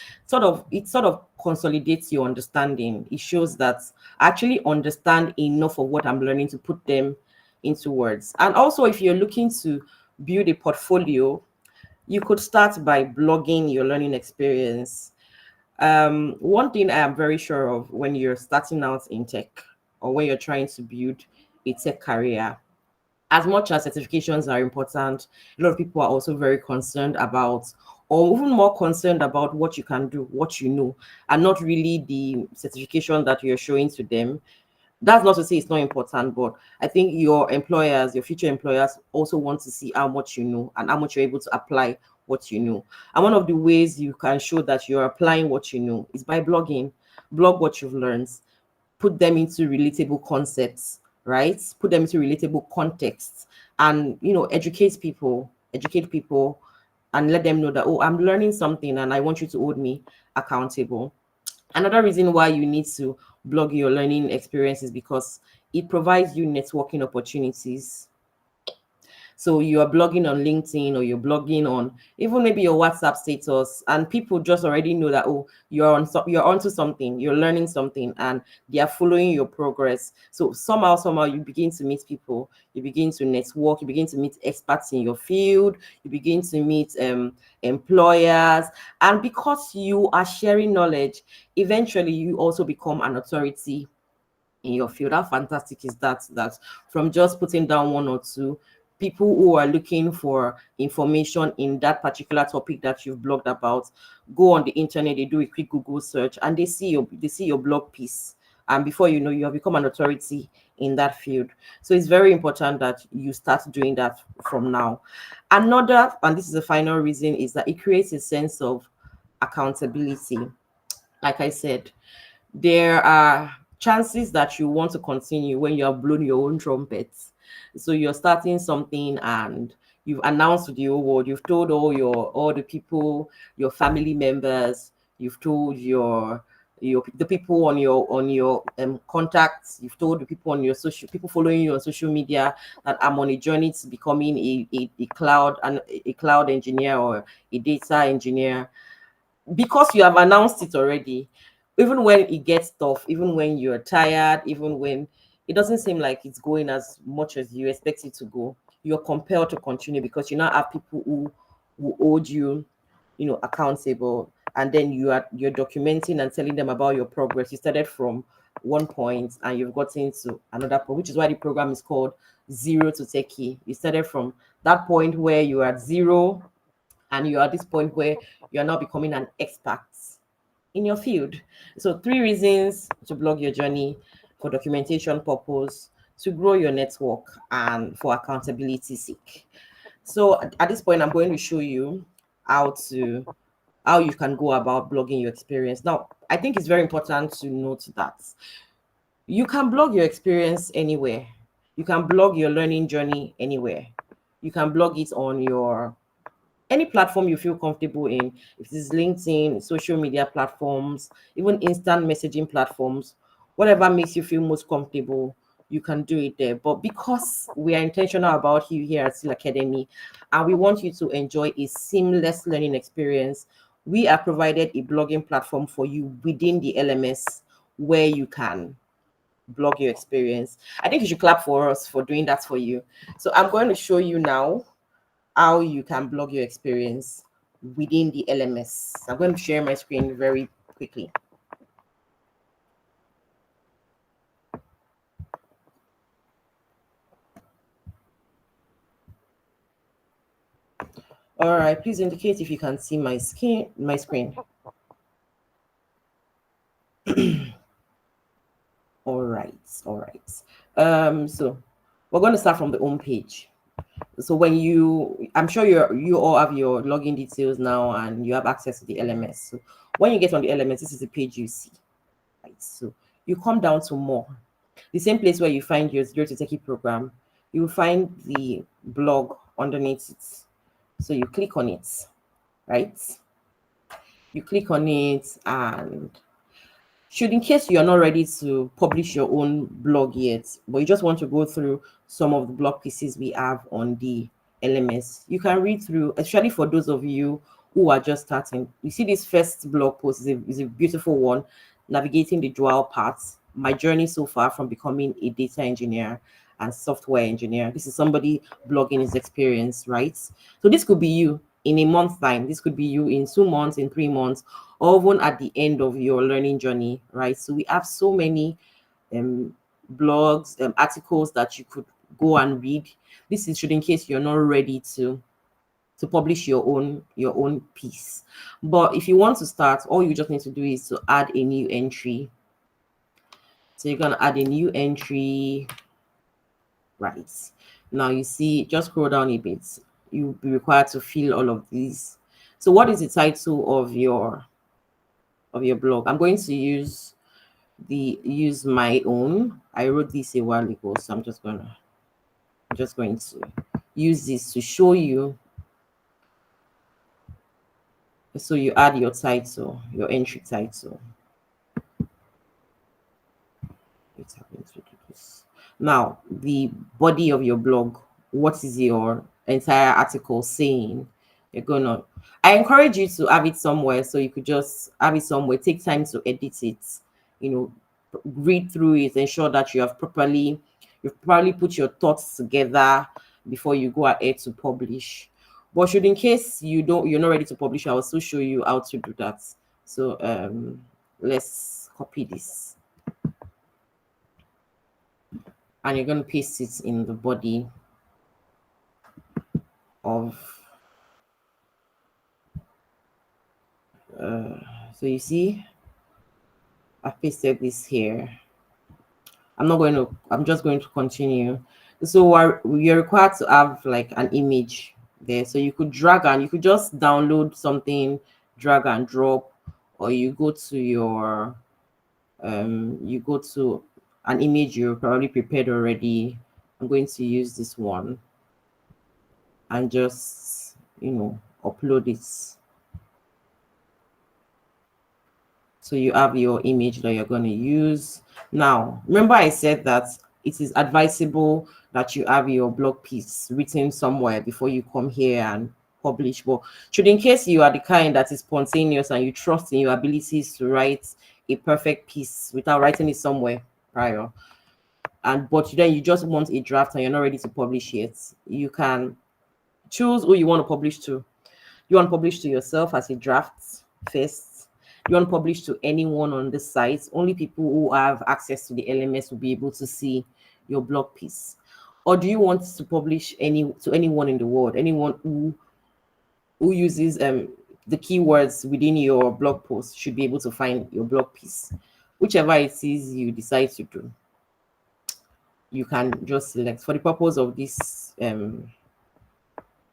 it sort of consolidates your understanding. It shows that I actually understand enough of what I'm learning to put them into words. And also, if you're looking to build a portfolio, you could start by blogging your learning experience. One thing I am very sure of when you're starting out in tech or when you're trying to build a tech career, as much as certifications are important, a lot of people are also very concerned about, or even more concerned about, what you can do, what you know, and not really the certification that you're showing to them. That's not to say it's not important, but I think your employers, your future employers, also want to see how much you know and how much you're able to apply what you know. And one of the ways you can show that you're applying what you know is by blogging. Blog what you've learned, put them into relatable concepts, right? Put them into relatable contexts, and educate people and let them know that, oh, I'm learning something and I want you to hold me accountable. Another reason why you need to blog your learning experience is because it provides you networking opportunities. So you are blogging on LinkedIn, or you're blogging on even maybe your WhatsApp status, and people just already know that, oh, you're onto something, you're learning something, and they are following your progress. So somehow you begin to meet people, you begin to network, you begin to meet experts in your field, you begin to meet employers, and because you are sharing knowledge, eventually you also become an authority in your field. How fantastic is that? That from just putting down one or two, people who are looking for information in that particular topic that you've blogged about go on the internet, they do a quick Google search, and they see your blog piece, and before you know, you have become an authority in that field. So it's very important that you start doing that from now. Another, and this is the final reason, is that it creates a sense of accountability. Like I said, there are chances that you want to continue when you have blown your own trumpets. So you're starting something and you've announced to the whole world, you've told all the people, your family members, you've told the people on your contacts, you've told the people on your social, people following you on social media, that I'm on a journey to becoming a cloud engineer or a data engineer. Because you have announced it already, even when it gets tough, even when you're tired, even when it doesn't seem like it's going as much as you expect it to go, you're compelled to continue, because you now have people who hold you, accountable, and then you're documenting and telling them about your progress. You started from one point and you've gotten to another point, which is why the program is called Zero to Techie. You started from that point where you are at zero, and you're at this point where you're now becoming an expert in your field. So 3 reasons to blog your journey: for documentation purpose, to grow your network, and for accountability sake. So at this point, I'm going to show you how you can go about blogging your experience. Now, I think it's very important to note that you can blog your experience anywhere. You can blog your learning journey anywhere. You can blog it on your any platform you feel comfortable in. If it's LinkedIn, social media platforms, even instant messaging platforms, whatever makes you feel most comfortable, you can do it there. But because we are intentional about you here at CIL Academy, and we want you to enjoy a seamless learning experience, we have provided a blogging platform for you within the LMS where you can blog your experience. I think you should clap for us for doing that for you. So I'm going to show you now how you can blog your experience within the LMS. I'm going to share my screen very quickly. All right, please indicate if you can see my screen. All right. So we're going to start from the home page. So I'm sure you all have your login details now and you have access to the LMS. So when you get on the LMS, this is the page you see. Right. So you come down to more. The same place where you find your Zero to Techie program, you will find the blog underneath it. So you click on it, right? You click on it, and in case you're not ready to publish your own blog yet, but you just want to go through some of the blog pieces we have on the LMS, you can read through, especially for those of you who are just starting. You see this first blog post is a beautiful one, navigating the dual paths, my journey so far from becoming a data engineer and software engineer. This is somebody blogging his experience, right? So this could be you in a month's time. This could be you in 2 months, in 3 months, or even at the end of your learning journey, right? So we have so many blogs, articles that you could go and read. This is in case you're not ready to publish your own piece. But if you want to start, all you just need to do is to add a new entry. So you're gonna add a new entry, right? Now you see, just scroll down a bit. You'll be required to fill all of these. So what is the title of your blog? I'm going to use my own. I wrote this a while ago, so I'm just going to use this to show you. So you add your title, your entry title. Now, the body of your blog, what is your entire article saying. You're gonna, I encourage you to have it somewhere, so you could just have it somewhere, take time to edit it, you know, read through it, ensure that you've probably put your thoughts together before you go ahead to publish. But should in case you're not ready to publish, I will still show you how to do that. So let's copy this, and you're going to paste it in the body of so you see I pasted this here. I'm just going to continue. So you're required to have like an image there, so you could just download something, drag and drop, or you go to your you go to an image you probably prepared already. I'm going to use this one and just, you know, upload it. So you have your image that you're going to use. Now, remember I said that it is advisable that you have your blog piece written somewhere before you come here and publish. But should in case you are the kind that is spontaneous and you trust in your abilities to write a perfect piece without writing it somewhere prior, but then you just want a draft and you're not ready to publish yet, you can choose who you want to publish to. You want to publish to yourself as a draft first. You want to publish to anyone on the site. Only people who have access to the LMS will be able to see your blog piece. Or do you want to publish to anyone in the world, anyone who uses the keywords within your blog post should be able to find your blog piece. Whichever it is you decide to do, you can just select. For the purpose of this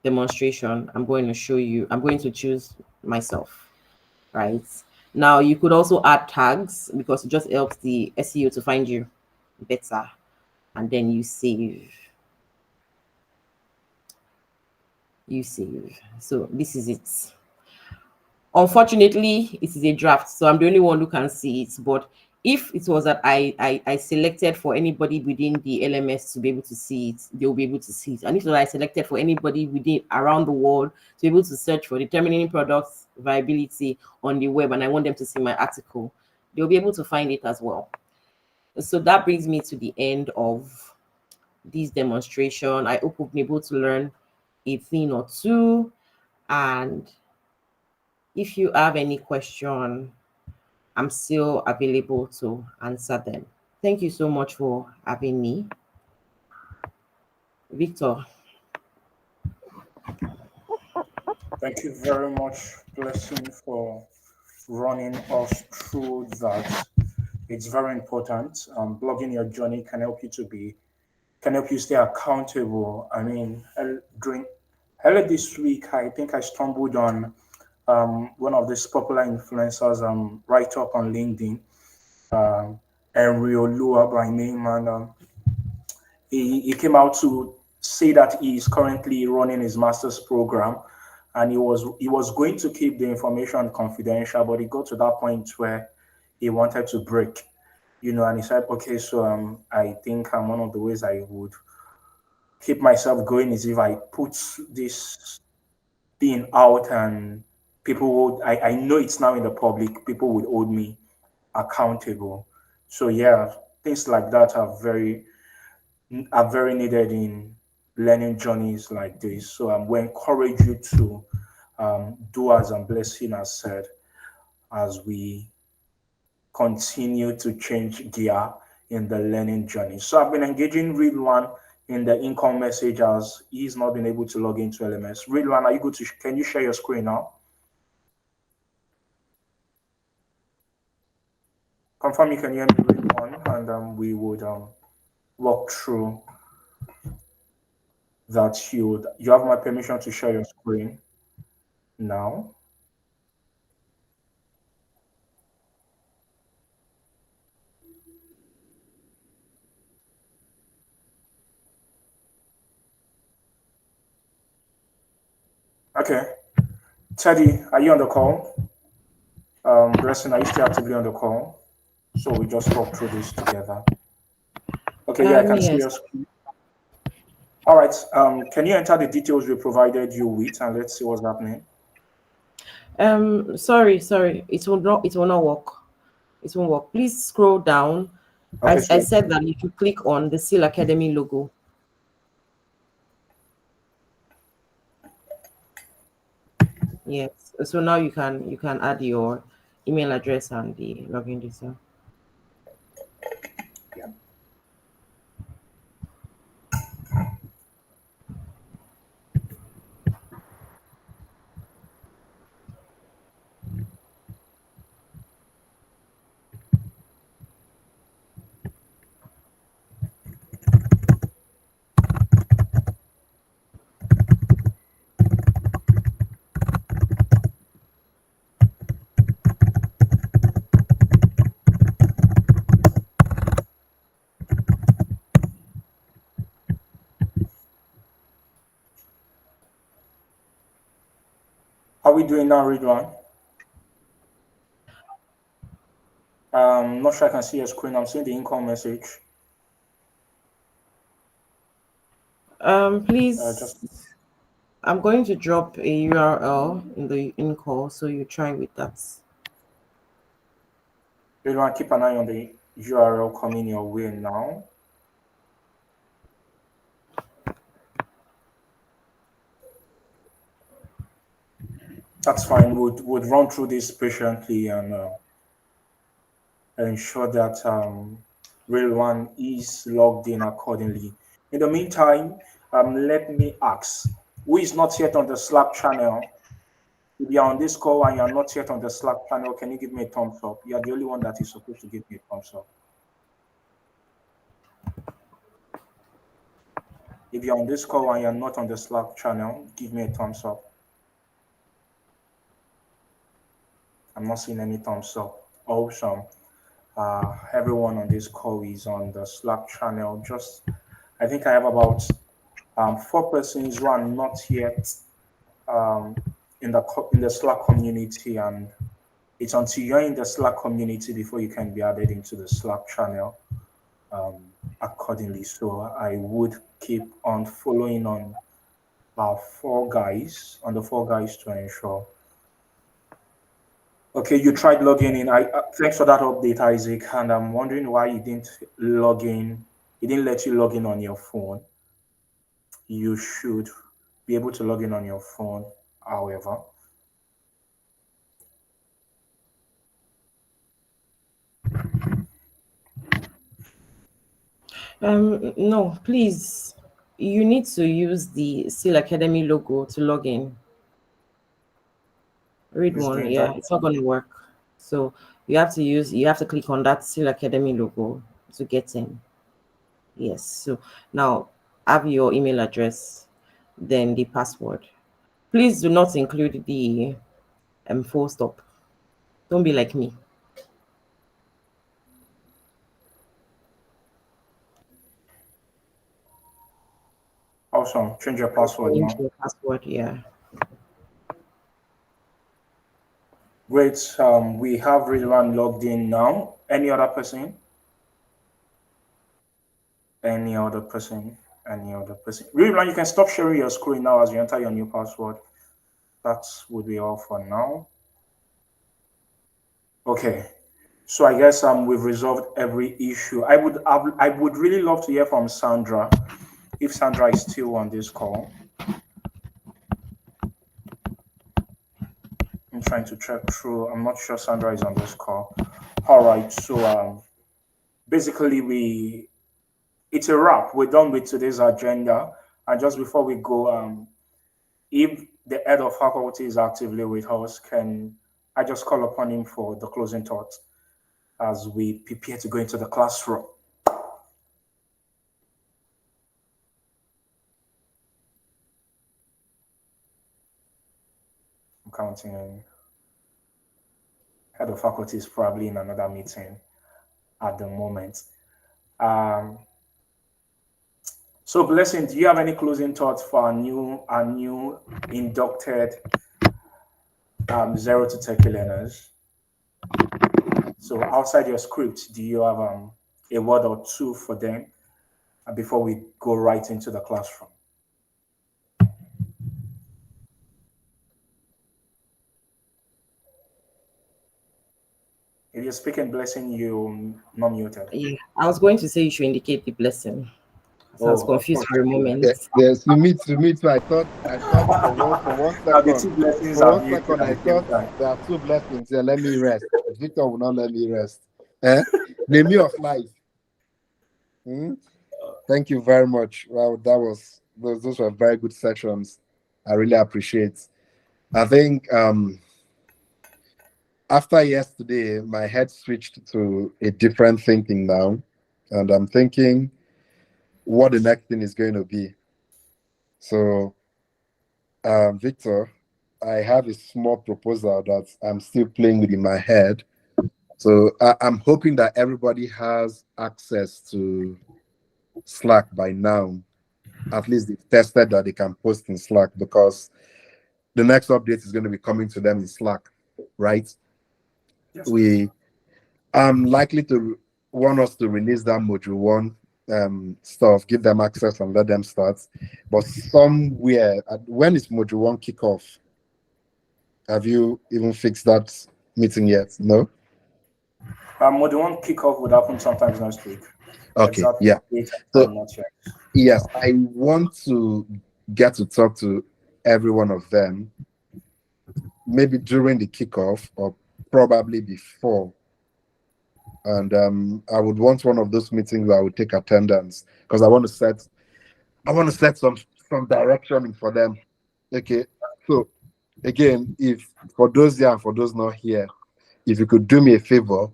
demonstration, I'm going to choose myself, right? Now you could also add tags because it just helps the SEO to find you better, and then you save. So this is it. Unfortunately, it is a draft, so I'm the only one who can see it. But if it was that I selected for anybody within the LMS to be able to see it, they'll be able to see it. And if I selected for anybody within around the world to be able to search for determining products viability on the web, and I want them to see my article, they'll be able to find it as well. So that brings me to the end of this demonstration. I hope we've been able to learn a thing or two, and if you have any question, I'm still available to answer them. Thank you so much for having me. Victor. Thank you very much, Blessing, for running us through that. It's very important. Blogging your journey can help you stay accountable. I mean, during earlier this week, I think I stumbled on one of these popular influencers write up on LinkedIn, Enrio Lua by name, and he came out to say that he is currently running his master's program, and he was going to keep the information confidential, but he got to that point where he wanted to break, and he said, okay, so I think one of the ways I would keep myself going is if I put this thing out, and people would, I know it's now in the public, people would hold me accountable. So yeah, things like that are very needed in learning journeys like this. So we encourage you to do as Blessing has said, as we continue to change gear in the learning journey. So I've been engaging Read One in the income message as he's not been able to log into LMS. Read One, are you good to? Can you share your screen now? Confirm you can hear me, Read One, and we would walk through that. You have my permission to share your screen now. Okay. Teddy, are you on the call? Blessing, are you still actively on the call? So we just walk through this together. Okay, yeah, I can see Yes. your screen. All right. Can you enter the details we provided you with, and let's see what's happening? Sorry. It will not work. It won't work. Please scroll down. I, Okay, I so said that you should click on the CIL Academy logo. Yes. So now you can add your email address and the login detail. yeah. How are we doing now, Ridwan? Not sure I can see your screen. I'm seeing the income message. Please, Just I'm going to drop a URL in the in call, so you try with that. Ridwan, keep an eye on the URL coming your way now. That's fine. We'd run through this patiently and ensure that real one is logged in accordingly. In the meantime, let me ask, who is not yet on the Slack channel? If you're on this call and you're not yet on the Slack channel, can you give me a thumbs up? You're the only one that is supposed to give me a thumbs up. If you're on this call and you're not on the Slack channel, give me a thumbs up. I'm not seeing any thumbs up. Awesome. Everyone on this call is on the Slack channel. I think I have about 4 persons who are not yet um, in the Slack community, and it's until you're in the Slack community before you can be added into the Slack channel accordingly. So I would keep on following on our the four guys to ensure. Okay, you tried logging in. Thanks for that update, Isaac. And I'm wondering why you didn't log in. It didn't let you log in on your phone. You should be able to log in on your phone, however. No, please. You need to use the CIL Academy logo to log in. Read It's one, doing that. yeah, it's not going to work. So you have to click on that CIL Academy logo to get in. Yes. So now have your email address, then the password. Please do not include the full stop. Don't be like me. Awesome. Change your I'll password change now. your password. Yeah. Great. We have Ridwan logged in now. Any other person? Any other person? Any other person? Ridwan, you can stop sharing your screen now as you enter your new password. That would be all for now. Okay. So I guess we've resolved every issue. I would really love to hear from Sandra, if Sandra is still on this call. I'm trying to check through. I'm not sure Sandra is on this call. All right. So basically it's a wrap. We're done with today's agenda. And just before we go, if the head of faculty is actively with us, can I just call upon him for the closing thoughts as we prepare to go into the classroom? I'm counting. Head of faculty is probably in another meeting at the moment. Um, so, Blessing, do you have any closing thoughts for our new inducted zero to Techie learners? So, outside your script, do you have a word or two for them before we go right into the classroom? If you're speaking blessing, you not muted. Yeah, I was going to say you should indicate the blessing. So I was Oh, confused for a moment. Yes, to me too. I thought now the two blessings for are one muted second, at I the same thought time. there are two blessings here. Let me rest. Victor will not let me rest. Eh? The me of life. Hmm? Thank you very much. Wow, those were very good sessions. I really appreciate. I think after yesterday, my head switched to a different thinking now, and I'm thinking what the next thing is going to be. So, Victor, I have a small proposal that I'm still playing with in my head. So I'm hoping that everybody has access to Slack by now. At least they've tested that they can post in Slack, because the next update is going to be coming to them in Slack, right? Yes, please. We I'm likely to want us to release that module one stuff, give them access and let them start. But somewhere, when is module one kickoff? Have you even fixed that meeting yet? No? The one kickoff would happen sometimes next week. Okay, Exact yeah. date So, I'm not yet. yes, I want to get to talk to every one of them, maybe during the kickoff or probably before. And I would want one of those meetings where I would take attendance, because I want to set some direction for them. Okay. So again, if for those here and for those not here, if you could do me a favor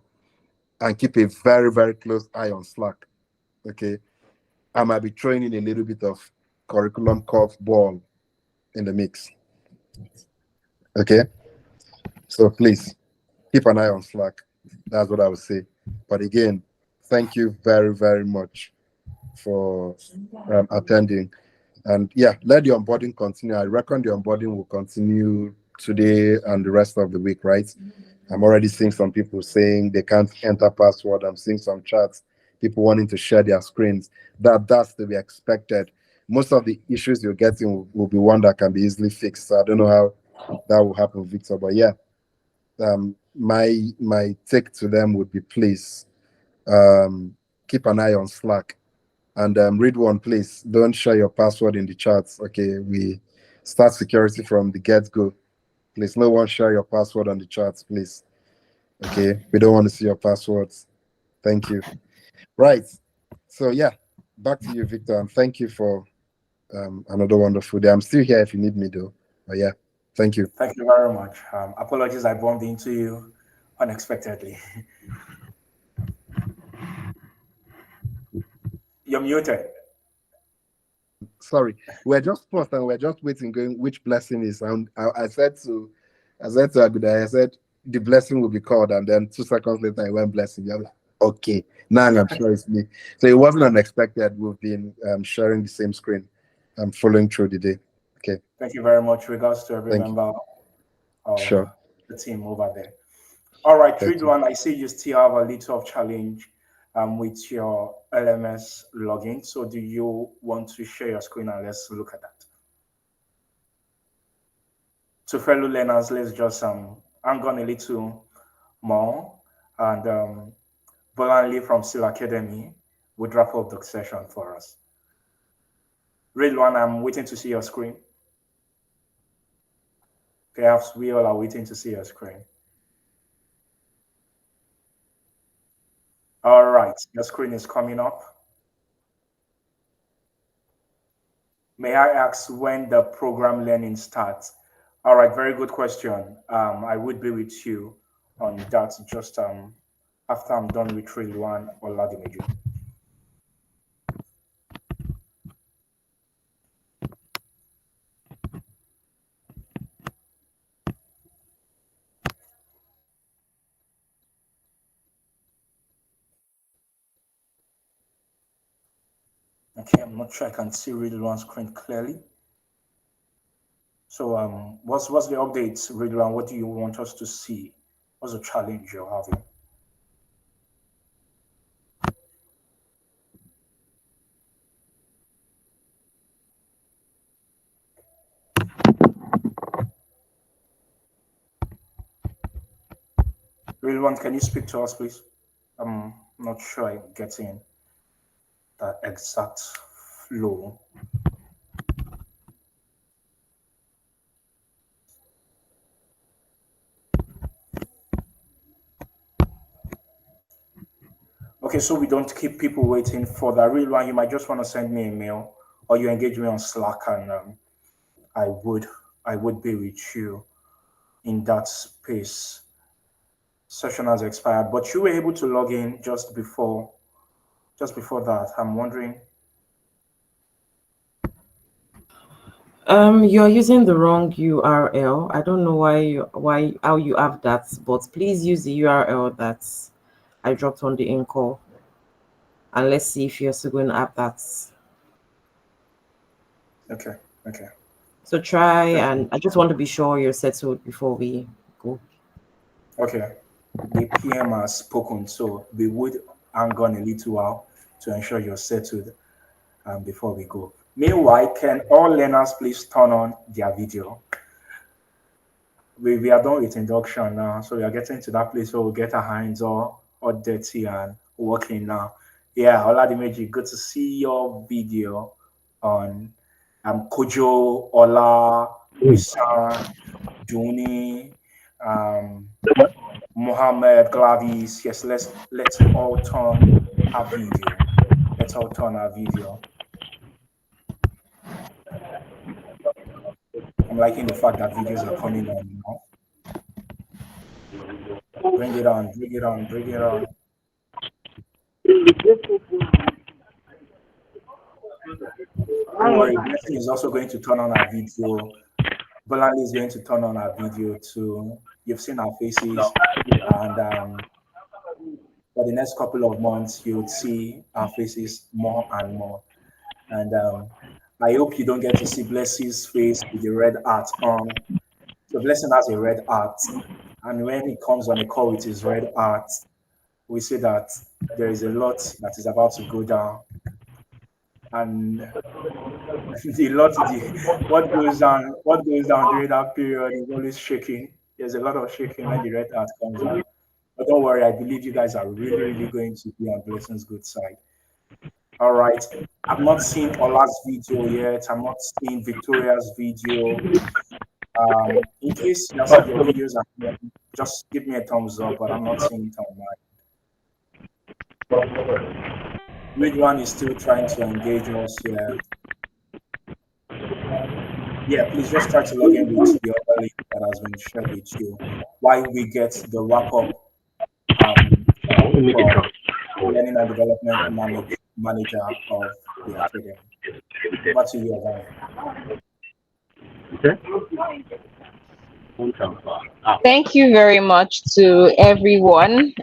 and keep a very, very close eye on Slack. Okay. I might be throwing in a little bit of curriculum curve ball in the mix. Okay. So please keep an eye on Slack. That's what I would say. But again, thank you very, very much for attending. And yeah, let the onboarding continue. I reckon the onboarding will continue today and the rest of the week, right? I'm already seeing some people saying they can't enter password. I'm seeing some chats, people wanting to share their screens. That's to be expected. Most of the issues you're getting will be one that can be easily fixed. So I don't know how that will happen, Victor. But yeah, my take to them would be, please keep an eye on Slack. And read one, please. Don't share your password in the chats. Okay, we start security from the get-go. Please, no one share your password on the chats, please. Okay, we don't want to see your passwords. Thank you. Right. So yeah, back to you, Victor, and thank you for another wonderful day. I'm still here if you need me, though. But yeah, thank you. Thank you very much. Apologies, I bumped into you unexpectedly. You're muted. Sorry, we're just paused and we're just waiting, going which blessing is. And I said to Aguda, I said the blessing will be called, and then 2 seconds later I went blessing. You're like, okay, now I'm sure it's me. So it wasn't unexpected. We've been sharing the same screen. I'm following through the day. Okay, Thank you very much. Regards to every thank you. member of Sure, the team over there. All right, thank you. Ridwan, I see you still have a little of challenge with your LMS login. So do you want to share your screen and let's look at that? To fellow learners, let's just hang on a little more. And Bolanle from CIL Academy would wrap up the session for us. Ridwan, I'm waiting to see your screen. Perhaps we all are waiting to see your screen. All right, your screen is coming up. May I ask when the program learning starts? All right, very good question. I would be with you on that just after I'm done with Ridwan or Ladimeju. Okay, I'm not sure I can see Ridwan's screen clearly. So what's the updates, Ridwan? What do you want us to see? What's the challenge you're having? Real one, can you speak to us, please? I'm not sure I'm getting that exact flow. Okay, so we don't keep people waiting for the real one. You might just want to send me a mail or you engage me on Slack, and I would I would be with you in that space. Session has expired, but you were able to log in just before that. I'm wondering. You're using the wrong URL. I don't know why how you have that, but please use the URL that I dropped on the in-call, and let's see if you're still going to have that. Okay, okay. So try, Just and I just want to be sure you're settled before we go. okay. The PM has spoken, so we would hang on a little while to ensure you're settled before we go. Meanwhile, can all learners please turn on their video? We are done with induction now, so we are getting to that place where we'll get our hands all dirty and working now. Yeah, Oladimeji, good to see your video on Kojo, Ola, Wisan, Juni, um, Mohammed, Glavis. Yes, let's all turn our video. Let's all turn our video. I'm liking the fact that videos are coming on now. Bring it on, bring it on, bring it on. Don't worry, Blessing is also going to turn on our video. Bolanle is going to turn on our video too. You've seen our faces, and for the next couple of months, you'll see our faces more and more. And I hope you don't get to see Blessing's face with the red heart on. So Blessing has a red heart, and when he comes on a call with his red heart, we see that there is a lot that is about to go down, and what goes down during that period is always shaking. There's a lot of shaking when the red heart comes on. But don't worry, I believe you guys are really, really going to be on Blessing's good side. All right. I've not seen Ola's video yet. I'm not seeing Victoria's video. In case you see your videos, just give me a thumbs up, but I'm not seeing it on mine. Which one is still trying to engage us here? Yeah, please just try to log in with the other link that has been shared with you while we get the wrap up from Learning and Development Manager of the Academy. Over to you, Agani. Thank you very much to everyone.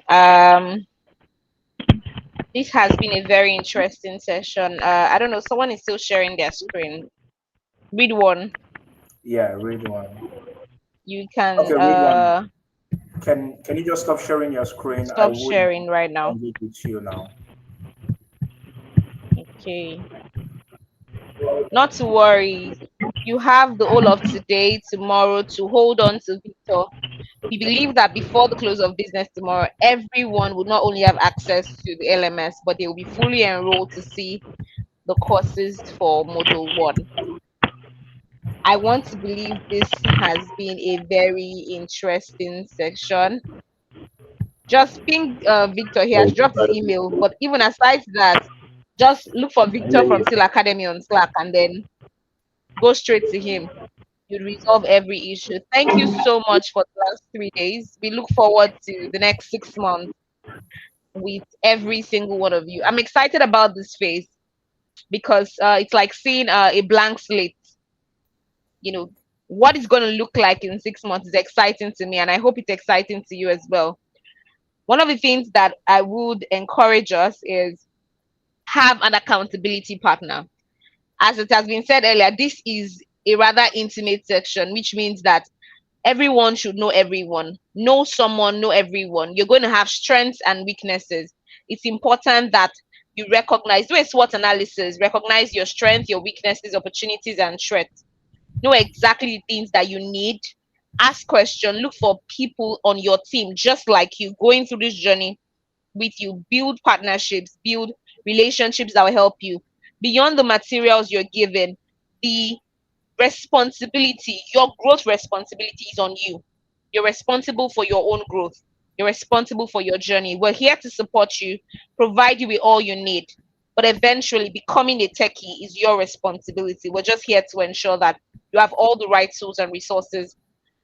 This has been a very interesting session. I don't know, someone is still sharing their screen. Read one. Yeah, read one. You can okay, read one. Can you just stop sharing your screen? Stop sharing right now. Engage with you now. Okay. Not to worry. You have the whole of today, tomorrow to hold on to Victor. We believe that before the close of business tomorrow, everyone would not only have access to the LMS, but they will be fully enrolled to see the courses for Module 1. I want to believe this has been a very interesting section. Just ping Victor. He has dropped his email, but even aside that, just look for Victor from CIL Academy on Slack and then go straight to him. You resolve every issue. Thank you so much for the last 3 days. We look forward to the next 6 months with every single one of you. I'm excited about this phase because it's like seeing a blank slate. You know, what it's going to look like in 6 months is exciting to me, and I hope it's exciting to you as well. One of the things that I would encourage us is have an accountability partner. As it has been said earlier, this is a rather intimate section, which means that everyone should know everyone. Know someone, know everyone. You're going to have strengths and weaknesses. It's important that you recognize, do a SWOT analysis, recognize your strengths, your weaknesses, opportunities, and threats. Know exactly the things that you need Ask questions, look for people on your team just like you going through this journey with you. Build partnerships, build relationships that will help you. Beyond the materials you're given, the responsibility, your growth responsibility is on you. You're responsible for your own growth. You're responsible for your journey. We're here to support you, provide you with all you need. But eventually, becoming a techie is your responsibility. We're just here to ensure that you have all the right tools and resources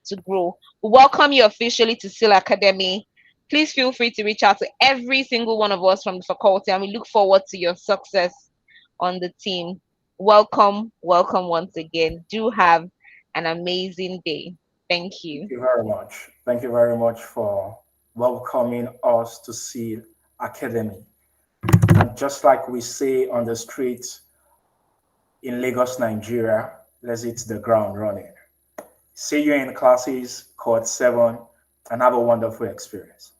to grow. We welcome you officially to CIL Academy. Please feel free to reach out to every single one of us from the faculty, and we look forward to your success on the team. Welcome, welcome once again. Do have an amazing day. Thank Thank you. you very much. Thank you very much for welcoming us to CIL Academy. And just like we say on the streets in Lagos, Nigeria, let's hit the ground running. See you in classes, Cohort 7, and have a wonderful experience.